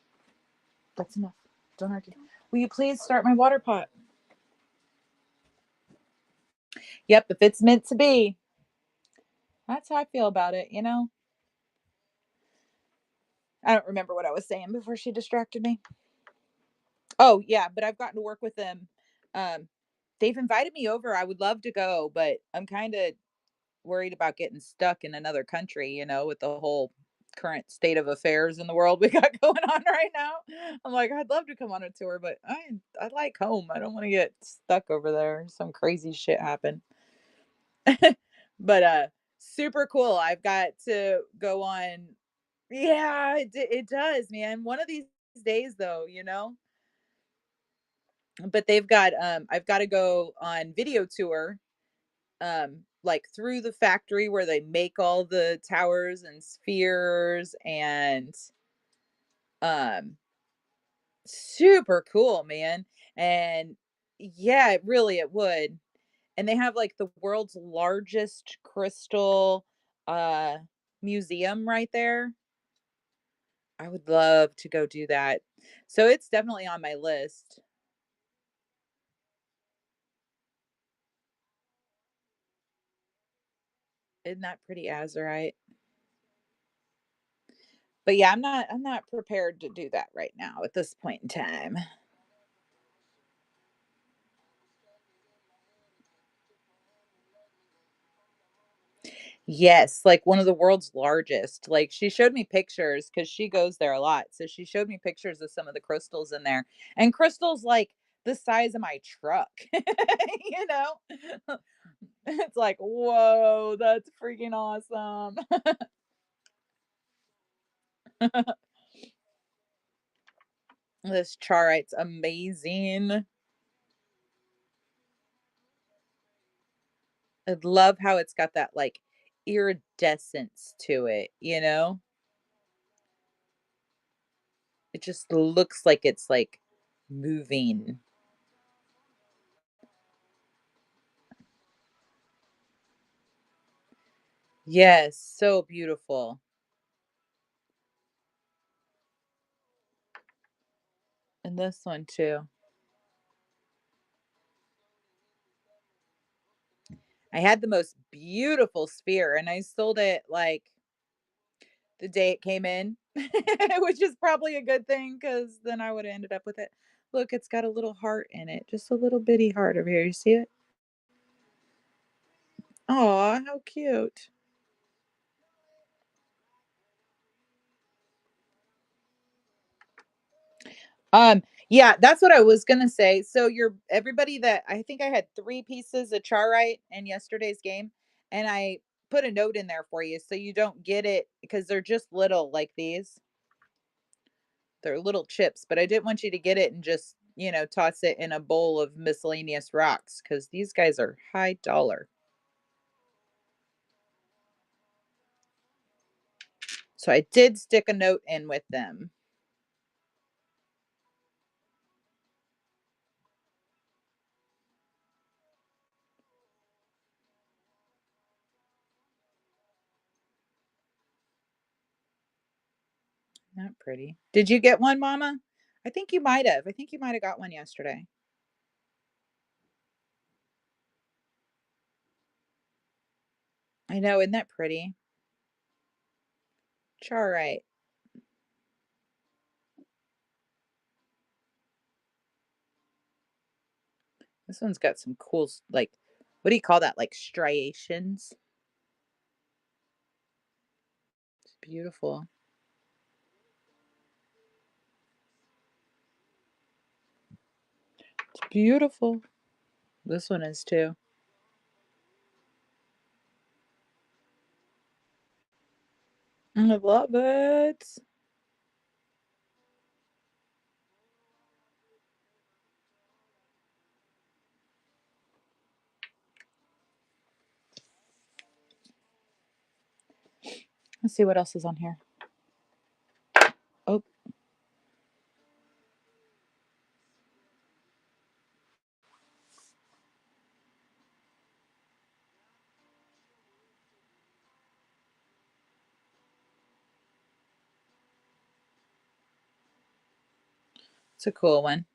That's enough. Don't argue. Will you please start my water pot? Yep, if it's meant to be. That's how I feel about it, you know? I don't remember what I was saying before she distracted me. Oh, yeah, but I've gotten to work with them. Um, they've invited me over. I would love to go, but I'm kind of worried about getting stuck in another country, with the whole current state of affairs in the world we got going on right now. I'm like, I'd love to come on a tour, but I like home. I don't want to get stuck over there. Some crazy shit happen. But super cool. I've got to go on. Yeah, it does, man. One of these days though, but they've got I've got to go on video tour like through the factory where they make all the towers and spheres and um super cool, man. And yeah, it would. And they have like the world's largest crystal uh museum right there. I would love to go do that. So it's definitely on my list. Isn't that pretty Azurite? But yeah, I'm not prepared to do that right now at this point in time. Yes, like one of the world's largest. Like she showed me pictures because she goes there a lot. So she showed me pictures of some of the crystals in there. And crystals like the size of my truck. you know? It's like, whoa, that's freaking awesome. This charite's amazing. I love how it's got that like iridescence to it. It just looks like it's like moving. Yes, so beautiful. And this one too. I had the most beautiful sphere and I sold it like the day it came in, which is probably a good thing because then I would have ended up with it. Look, it's got a little heart in it, just a little bitty heart over here. You see it? Aw, how cute. Yeah, that's what I was gonna say. So you're everybody that I think I had 3 pieces of charite in yesterday's game, and I put a note in there for you so you don't get it because they're just little like these. They're little chips, but I didn't want you to get it and just, toss it in a bowl of miscellaneous rocks because these guys are high dollar. So I did stick a note in with them. Not pretty. Did you get one, Mama? I think you might have. I think you might have got one yesterday. I know, isn't that pretty? Charite. This one's got some cool, like, what do you call that? Like striations. It's beautiful. It's beautiful. This one is too. I love it. Let's see what else is on here. Oh, it's a cool one.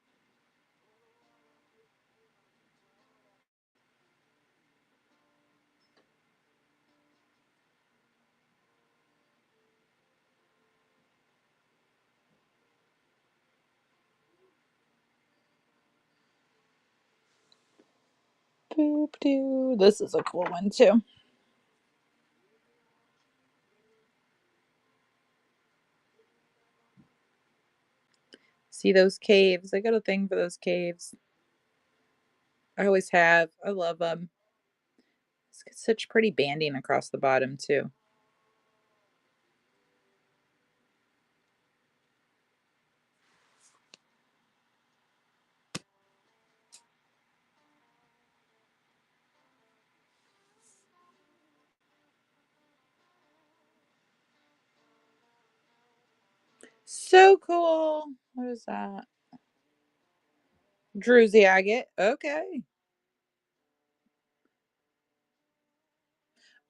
Boop doo. This is a cool one too. See those caves? I got a thing for those caves. I always have. I love them. It's such pretty banding across the bottom too. So cool. What is that? Druzy agate. Okay.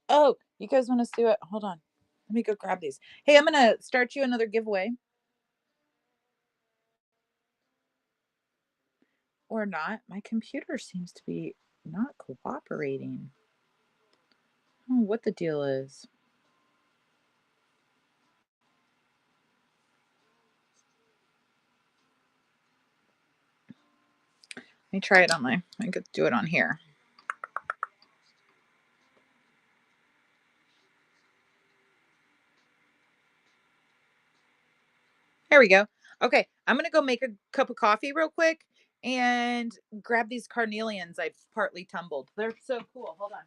Oh, you guys want to do it? Hold on. Let me go grab these. Hey, I'm gonna start you another giveaway. Or not. My computer seems to be not cooperating. I don't know what the deal is. Let me try it on I could do it on here. There we go. Okay, I'm gonna go make a cup of coffee real quick and grab these carnelians I've partly tumbled. They're so cool. Hold on.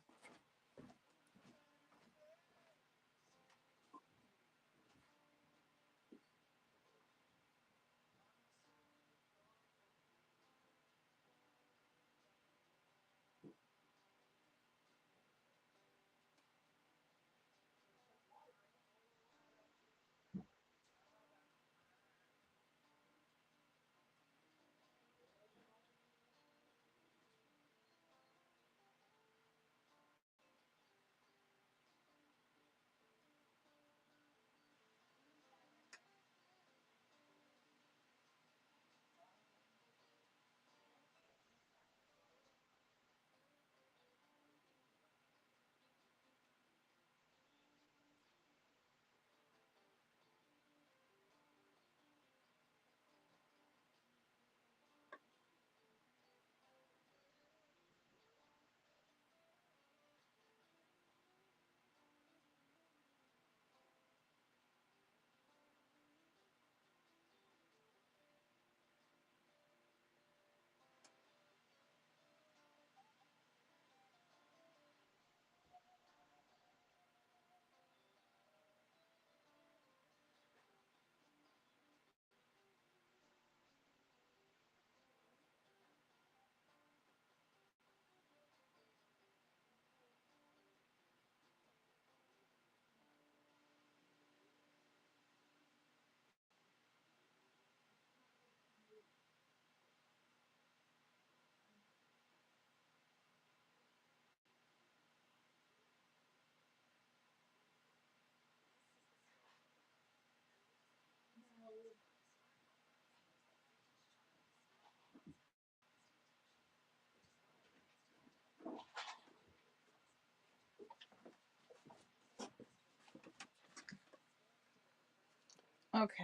Okay.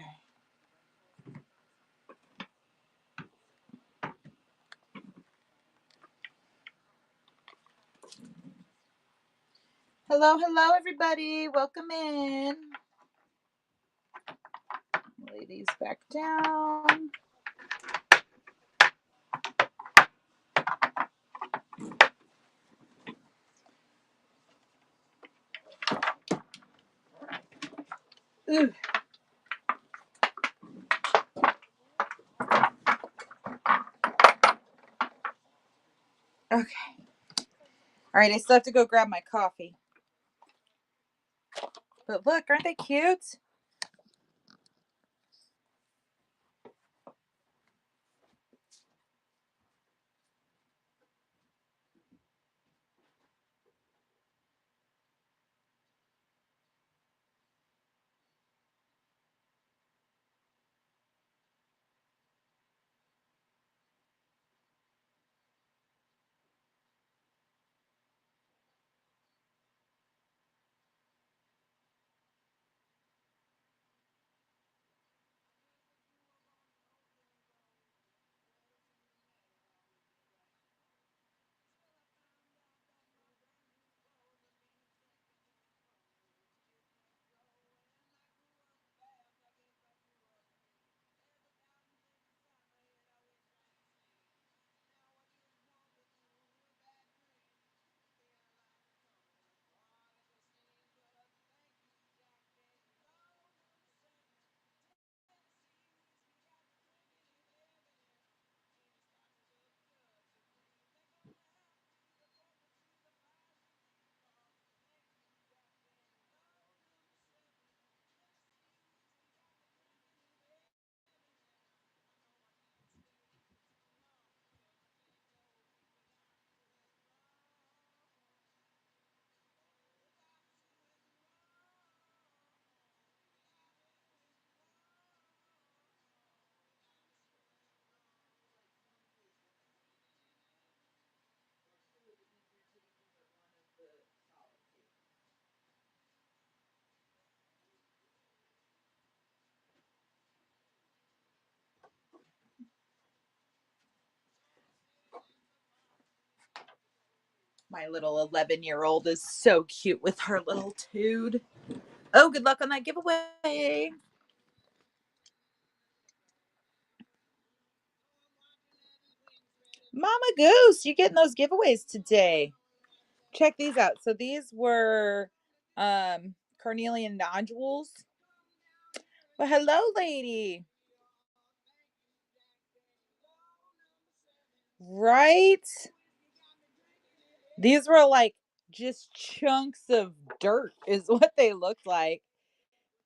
Hello, hello, everybody. Welcome in. Lay these back down. Ugh. Okay. All right, I still have to go grab my coffee. But look, aren't they cute? My little 11-year-old is so cute with her little toad. Oh, good luck on that giveaway. Mama Goose, you getting those giveaways today. Check these out. So these were carnelian nodules. Well, hello, lady. Right? These were like just chunks of dirt, is what they looked like.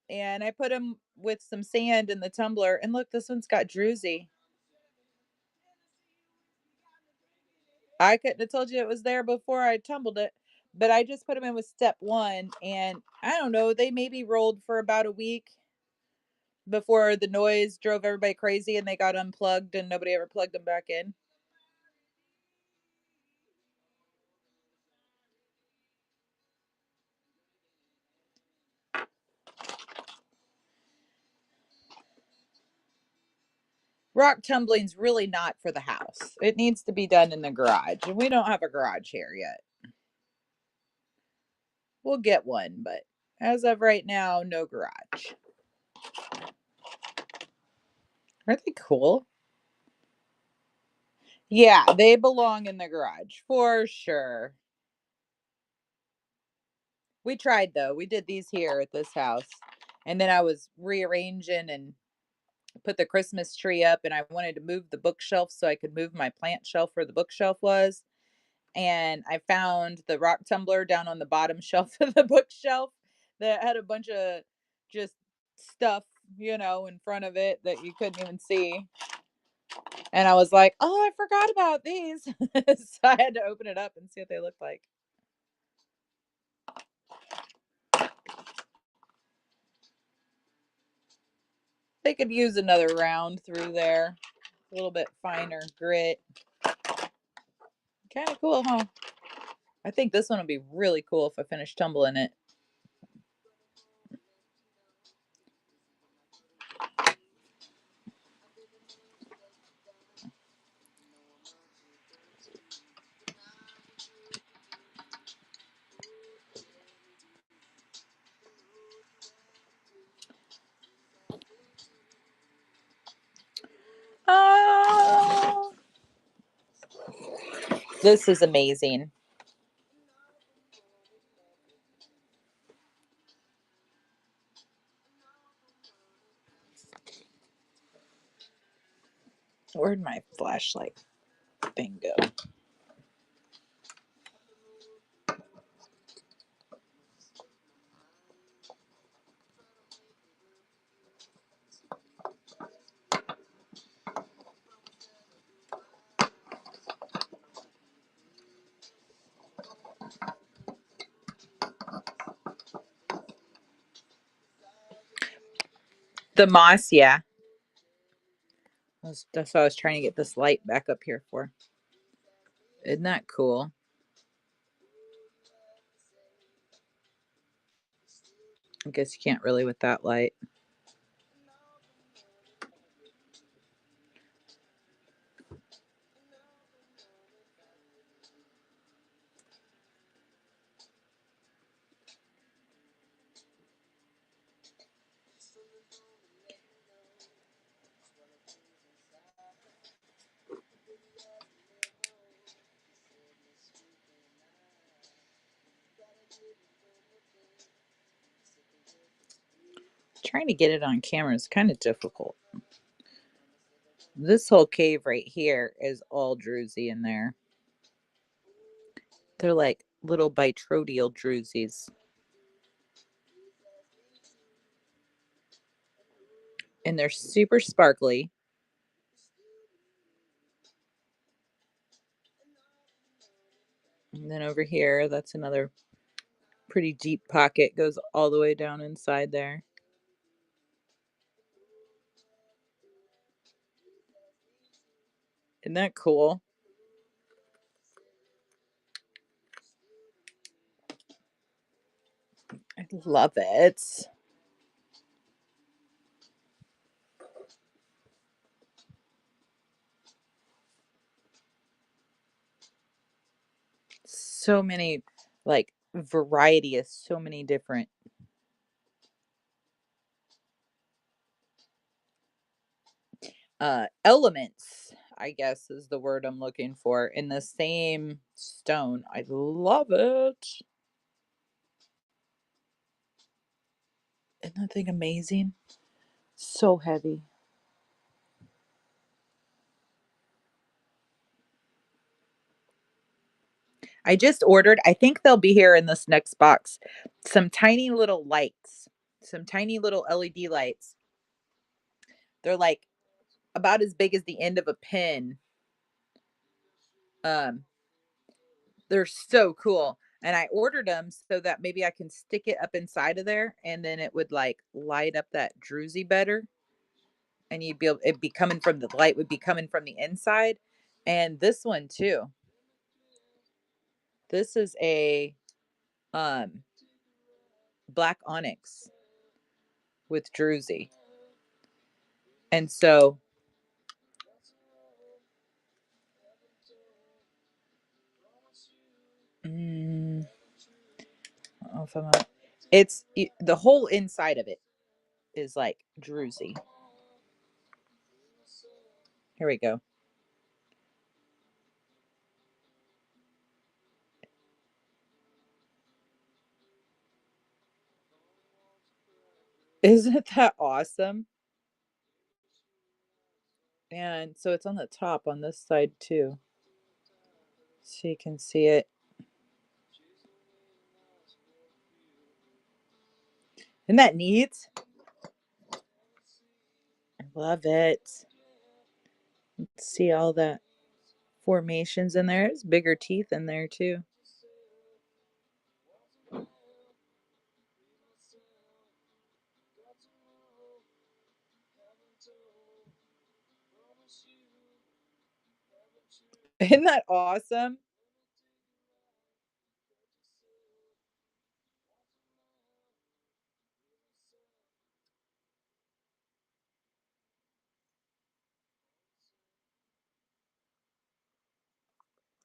And I put them with some sand in the tumbler. And look, this one's got druzy. I couldn't have told you it was there before I tumbled it, but I just put them in with step one. And I don't know, they maybe rolled for about a week before the noise drove everybody crazy and they got unplugged and nobody ever plugged them back in. Rock tumbling's really not for the house. It needs to be done in the garage, and we don't have a garage here yet. We'll get one, but as of right now, no garage. Aren't they cool? Yeah, they belong in the garage for sure. We tried though. We did these here at this house. And then I was rearranging and put the Christmas tree up, and I wanted to move the bookshelf so I could move my plant shelf where the bookshelf was. And I found the rock tumbler down on the bottom shelf of the bookshelf that had a bunch of just stuff, in front of it that you couldn't even see. And I was like, oh, I forgot about these. So I had to open it up and see what they looked like. They could use another round through there, a little bit finer grit. Kind of cool, huh? I think this one would be really cool if I finish tumbling it. Oh, this is amazing. Where'd my flashlight thing go? The moss, yeah. That's what I was trying to get this light back up here for. Isn't that cool? I guess you can't really with that light. Trying to get it on camera is kind of difficult. This whole cave right here is all druzy in there. They're like little bitrodial drusies. And they're super sparkly. And then over here, that's another pretty deep pocket, goes all the way down inside there. Isn't that cool? I love it. So many, like, variety of so many different elements, I guess is the word I'm looking for, in the same stone. I love it. Isn't that thing amazing? So heavy. I just ordered, I think they'll be here in this next box, some tiny little lights, some tiny little LED lights. They're like about as big as the end of a pin. Um, they're so cool. And I ordered them so that maybe I can stick it up inside of there and then it would like light up that druzy better. And you'd be able, it'd be coming from the light would be coming from the inside. And this one too. This is a um black onyx with druzy. And so mm, I don't know if I'm it's the whole inside of it is like druzy. Here we go. Isn't that awesome? And so it's on the top on this side too. So you can see it. Isn't that neat? I love it. See all the formations in there. There's bigger teeth in there too. Isn't that awesome?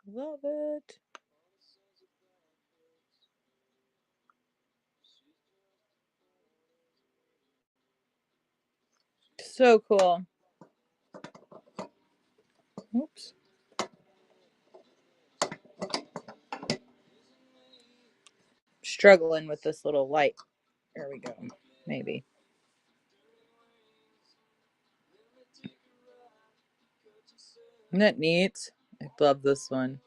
Love it. So cool. Oops. Struggling with this little light. There we go. Maybe. Isn't that neat? I love this one.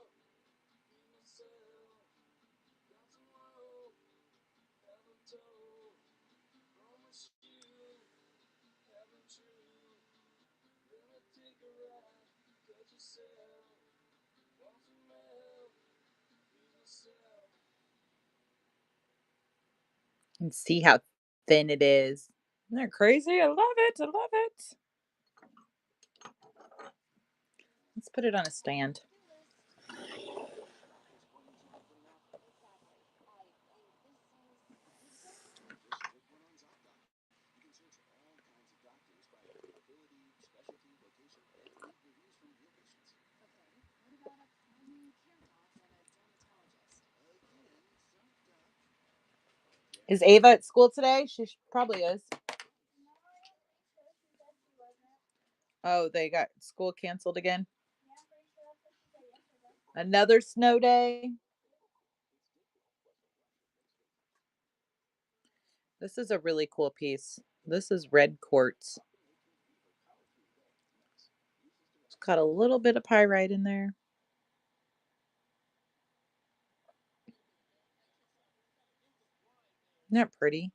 And see how thin it is. Isn't that crazy? I love it. I love it. Let's put it on a stand. Is Ava at school today? She probably is. Oh, they got school canceled again? Another snow day? This is a really cool piece. This is red quartz. It's got a little bit of pyrite in there. Isn't that pretty?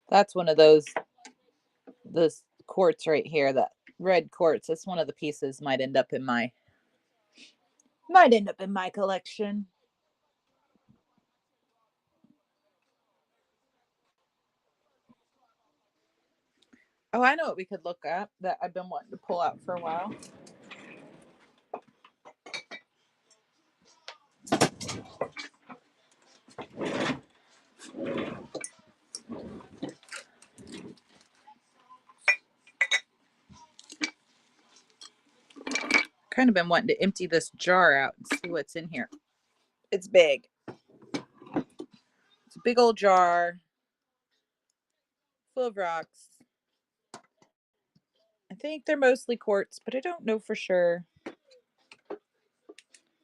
That's one of those, this quartz right here, that red quartz. That's one of the pieces might end up in my collection. Oh, I know what we could look at that I've been wanting to pull out for a while. Kind of been wanting to empty this jar out and see what's in here. It's big. It's a big old jar full of rocks. I think they're mostly quartz, but I don't know for sure.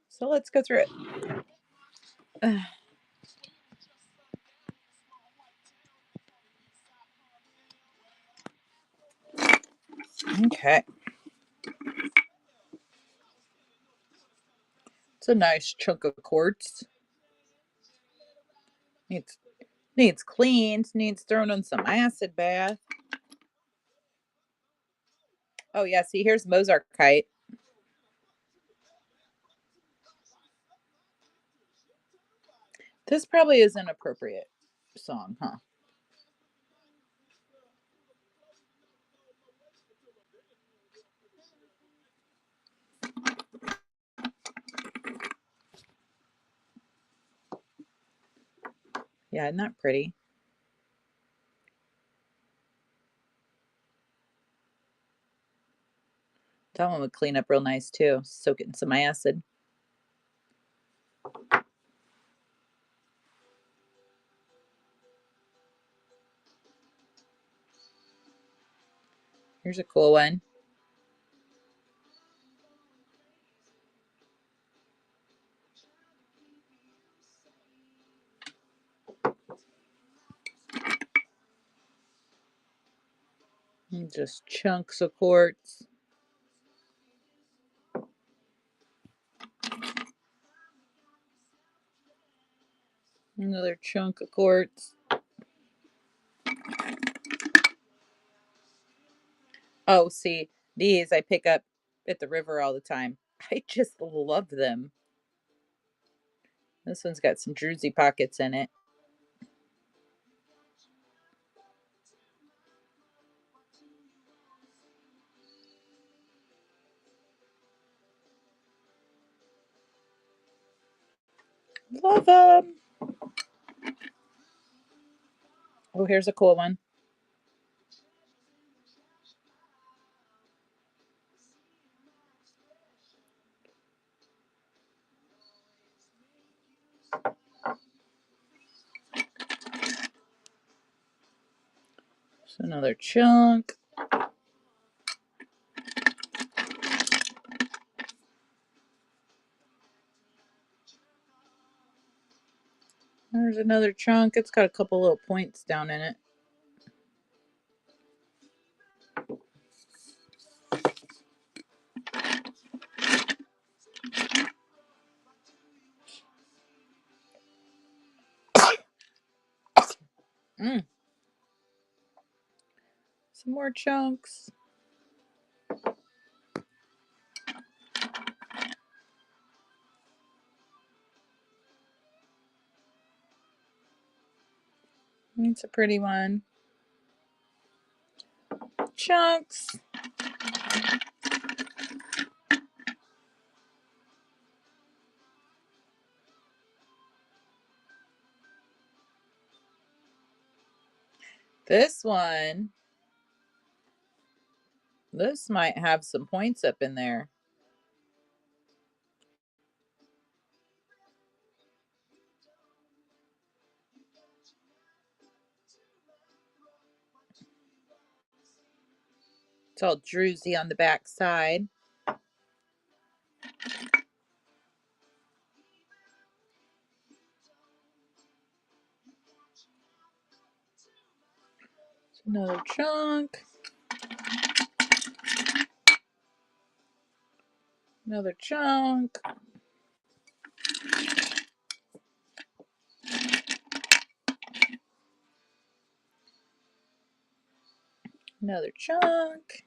So let's go through it. Okay. It's a nice chunk of quartz. Needs cleaned, needs thrown on some acid bath. Oh yeah, see here's Mozartite. This probably is an appropriate song, huh? Yeah, isn't that pretty? That one would clean up real nice too. Soak it in some acid. Here's a cool one. Just chunks of quartz. Another chunk of quartz. Oh, see, these I pick up at the river all the time. I just love them. This one's got some druzy pockets in it. Love them. Oh, here's a cool one. It's another chunk. There's another chunk. It's got a couple little points down in it. Mm. Some more chunks. It's a pretty one. Chunks. This one, this might have some points up in there. It's all druzy on the back side. Another chunk. Another chunk. Another chunk.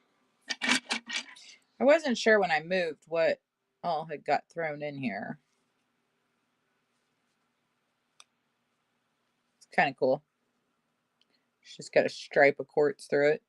I wasn't sure when I moved what all had got thrown in here. It's kind of cool. It's just got a stripe of quartz through it.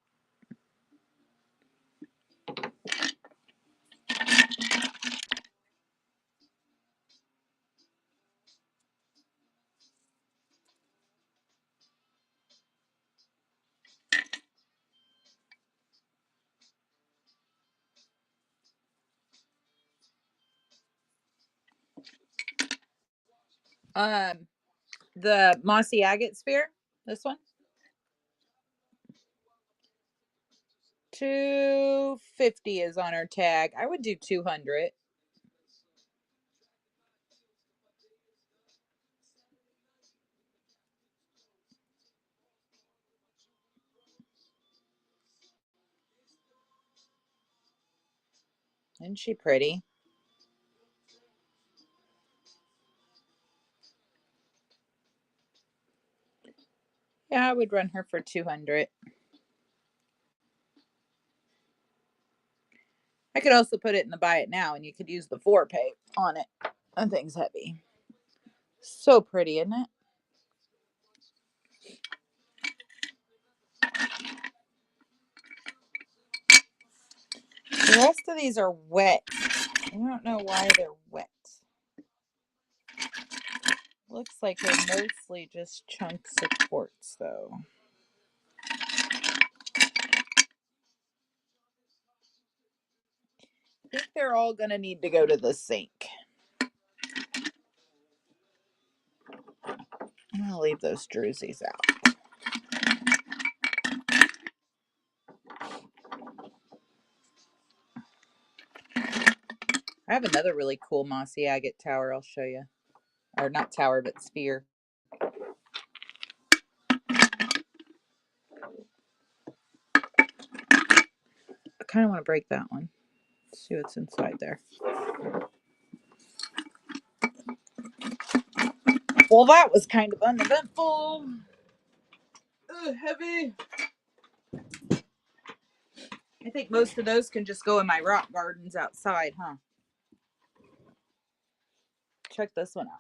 The mossy agate sphere, this one, $250 is on our tag. I would do 200. Isn't she pretty? Yeah, I would run her for 200. I could also put it in the buy it now and you could use the 4-pay on it. That thing's heavy. So pretty, isn't it? The rest of these are wet. I don't know why they're wet. Looks like they're mostly just chunks of quartz, though. I think they're all going to need to go to the sink. I'm going to leave those druzies out. I have another really cool mossy agate tower I'll show you. Or not tower, but sphere. I kind of want to break that one. Let's see what's inside there. Well, that was kind of uneventful. Ugh, heavy. I think most of those can just go in my rock gardens outside, huh? Check this one out.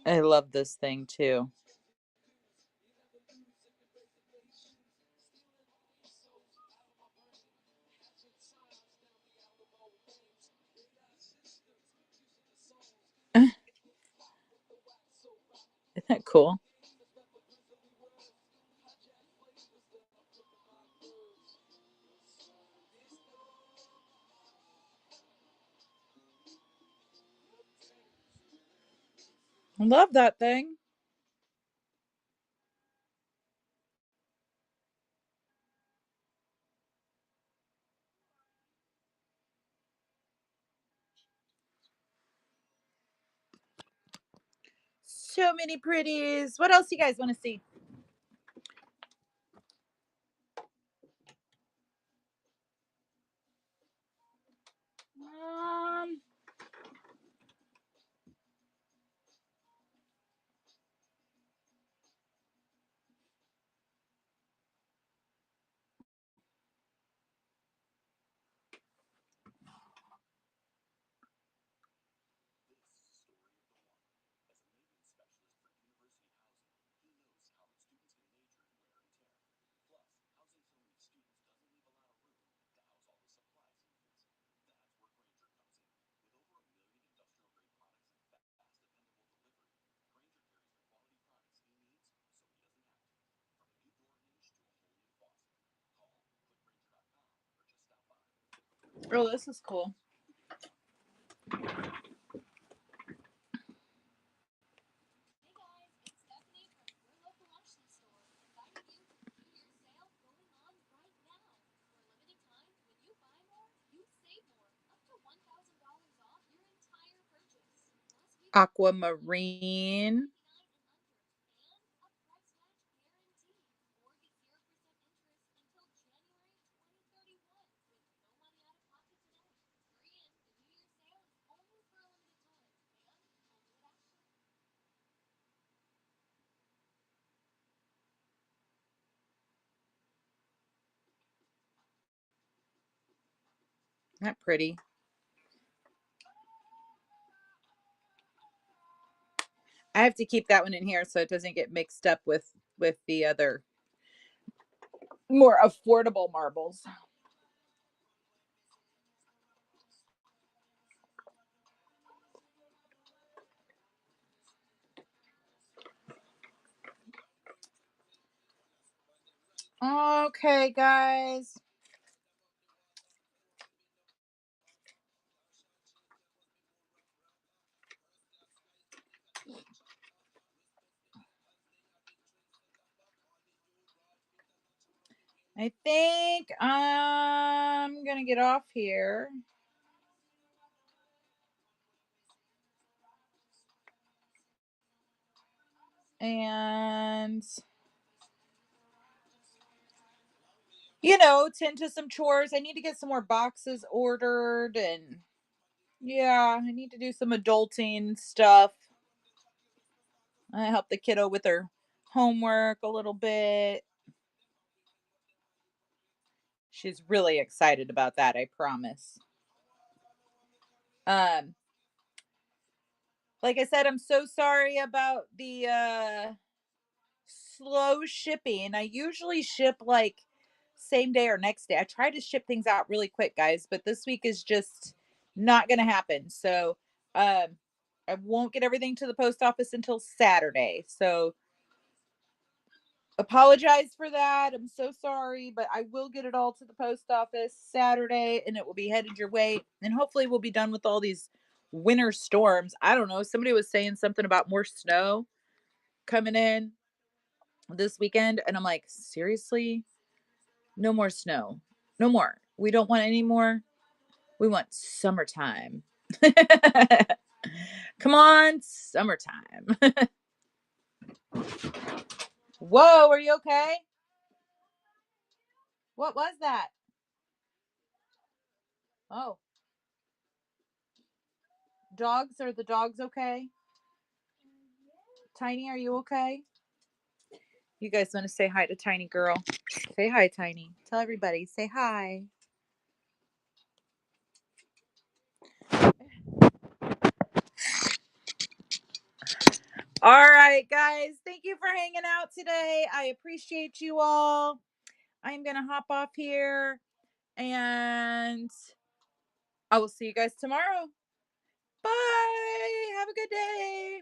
I love this thing too. Isn't that cool? I love that thing. So many pretties. What else you guys want to see? Um, oh, this is cool. Aquamarine. Isn't that pretty? I have to keep that one in here so it doesn't get mixed up with the other more affordable marbles. Okay, guys. I think I'm gonna get off here. And tend to some chores. I need to get some more boxes ordered and yeah, I need to do some adulting stuff. I help the kiddo with her homework a little bit. She's really excited about that, I promise. Um, like I said, I'm so sorry about the slow shipping. I usually ship like same day or next day. I try to ship things out really quick, guys, but this week is just not going to happen. So, I won't get everything to the post office until Saturday. So, apologize for that. I'm so sorry, but I will get it all to the post office Saturday and it will be headed your way. And hopefully, we'll be done with all these winter storms. I don't know. Somebody was saying something about more snow coming in this weekend. And I'm like, seriously? No more snow. No more. We don't want any more. We want summertime. Come on, summertime. Whoa, are you okay? What was that? Oh, dogs? Are the dogs okay? Tiny, are you okay? You guys want to say hi to Tiny Girl? Say hi, Tiny. Tell everybody. Say hi. All right, guys. Thank you for hanging out today. I appreciate you all. I'm going to hop off here and I will see you guys tomorrow. Bye. Have a good day.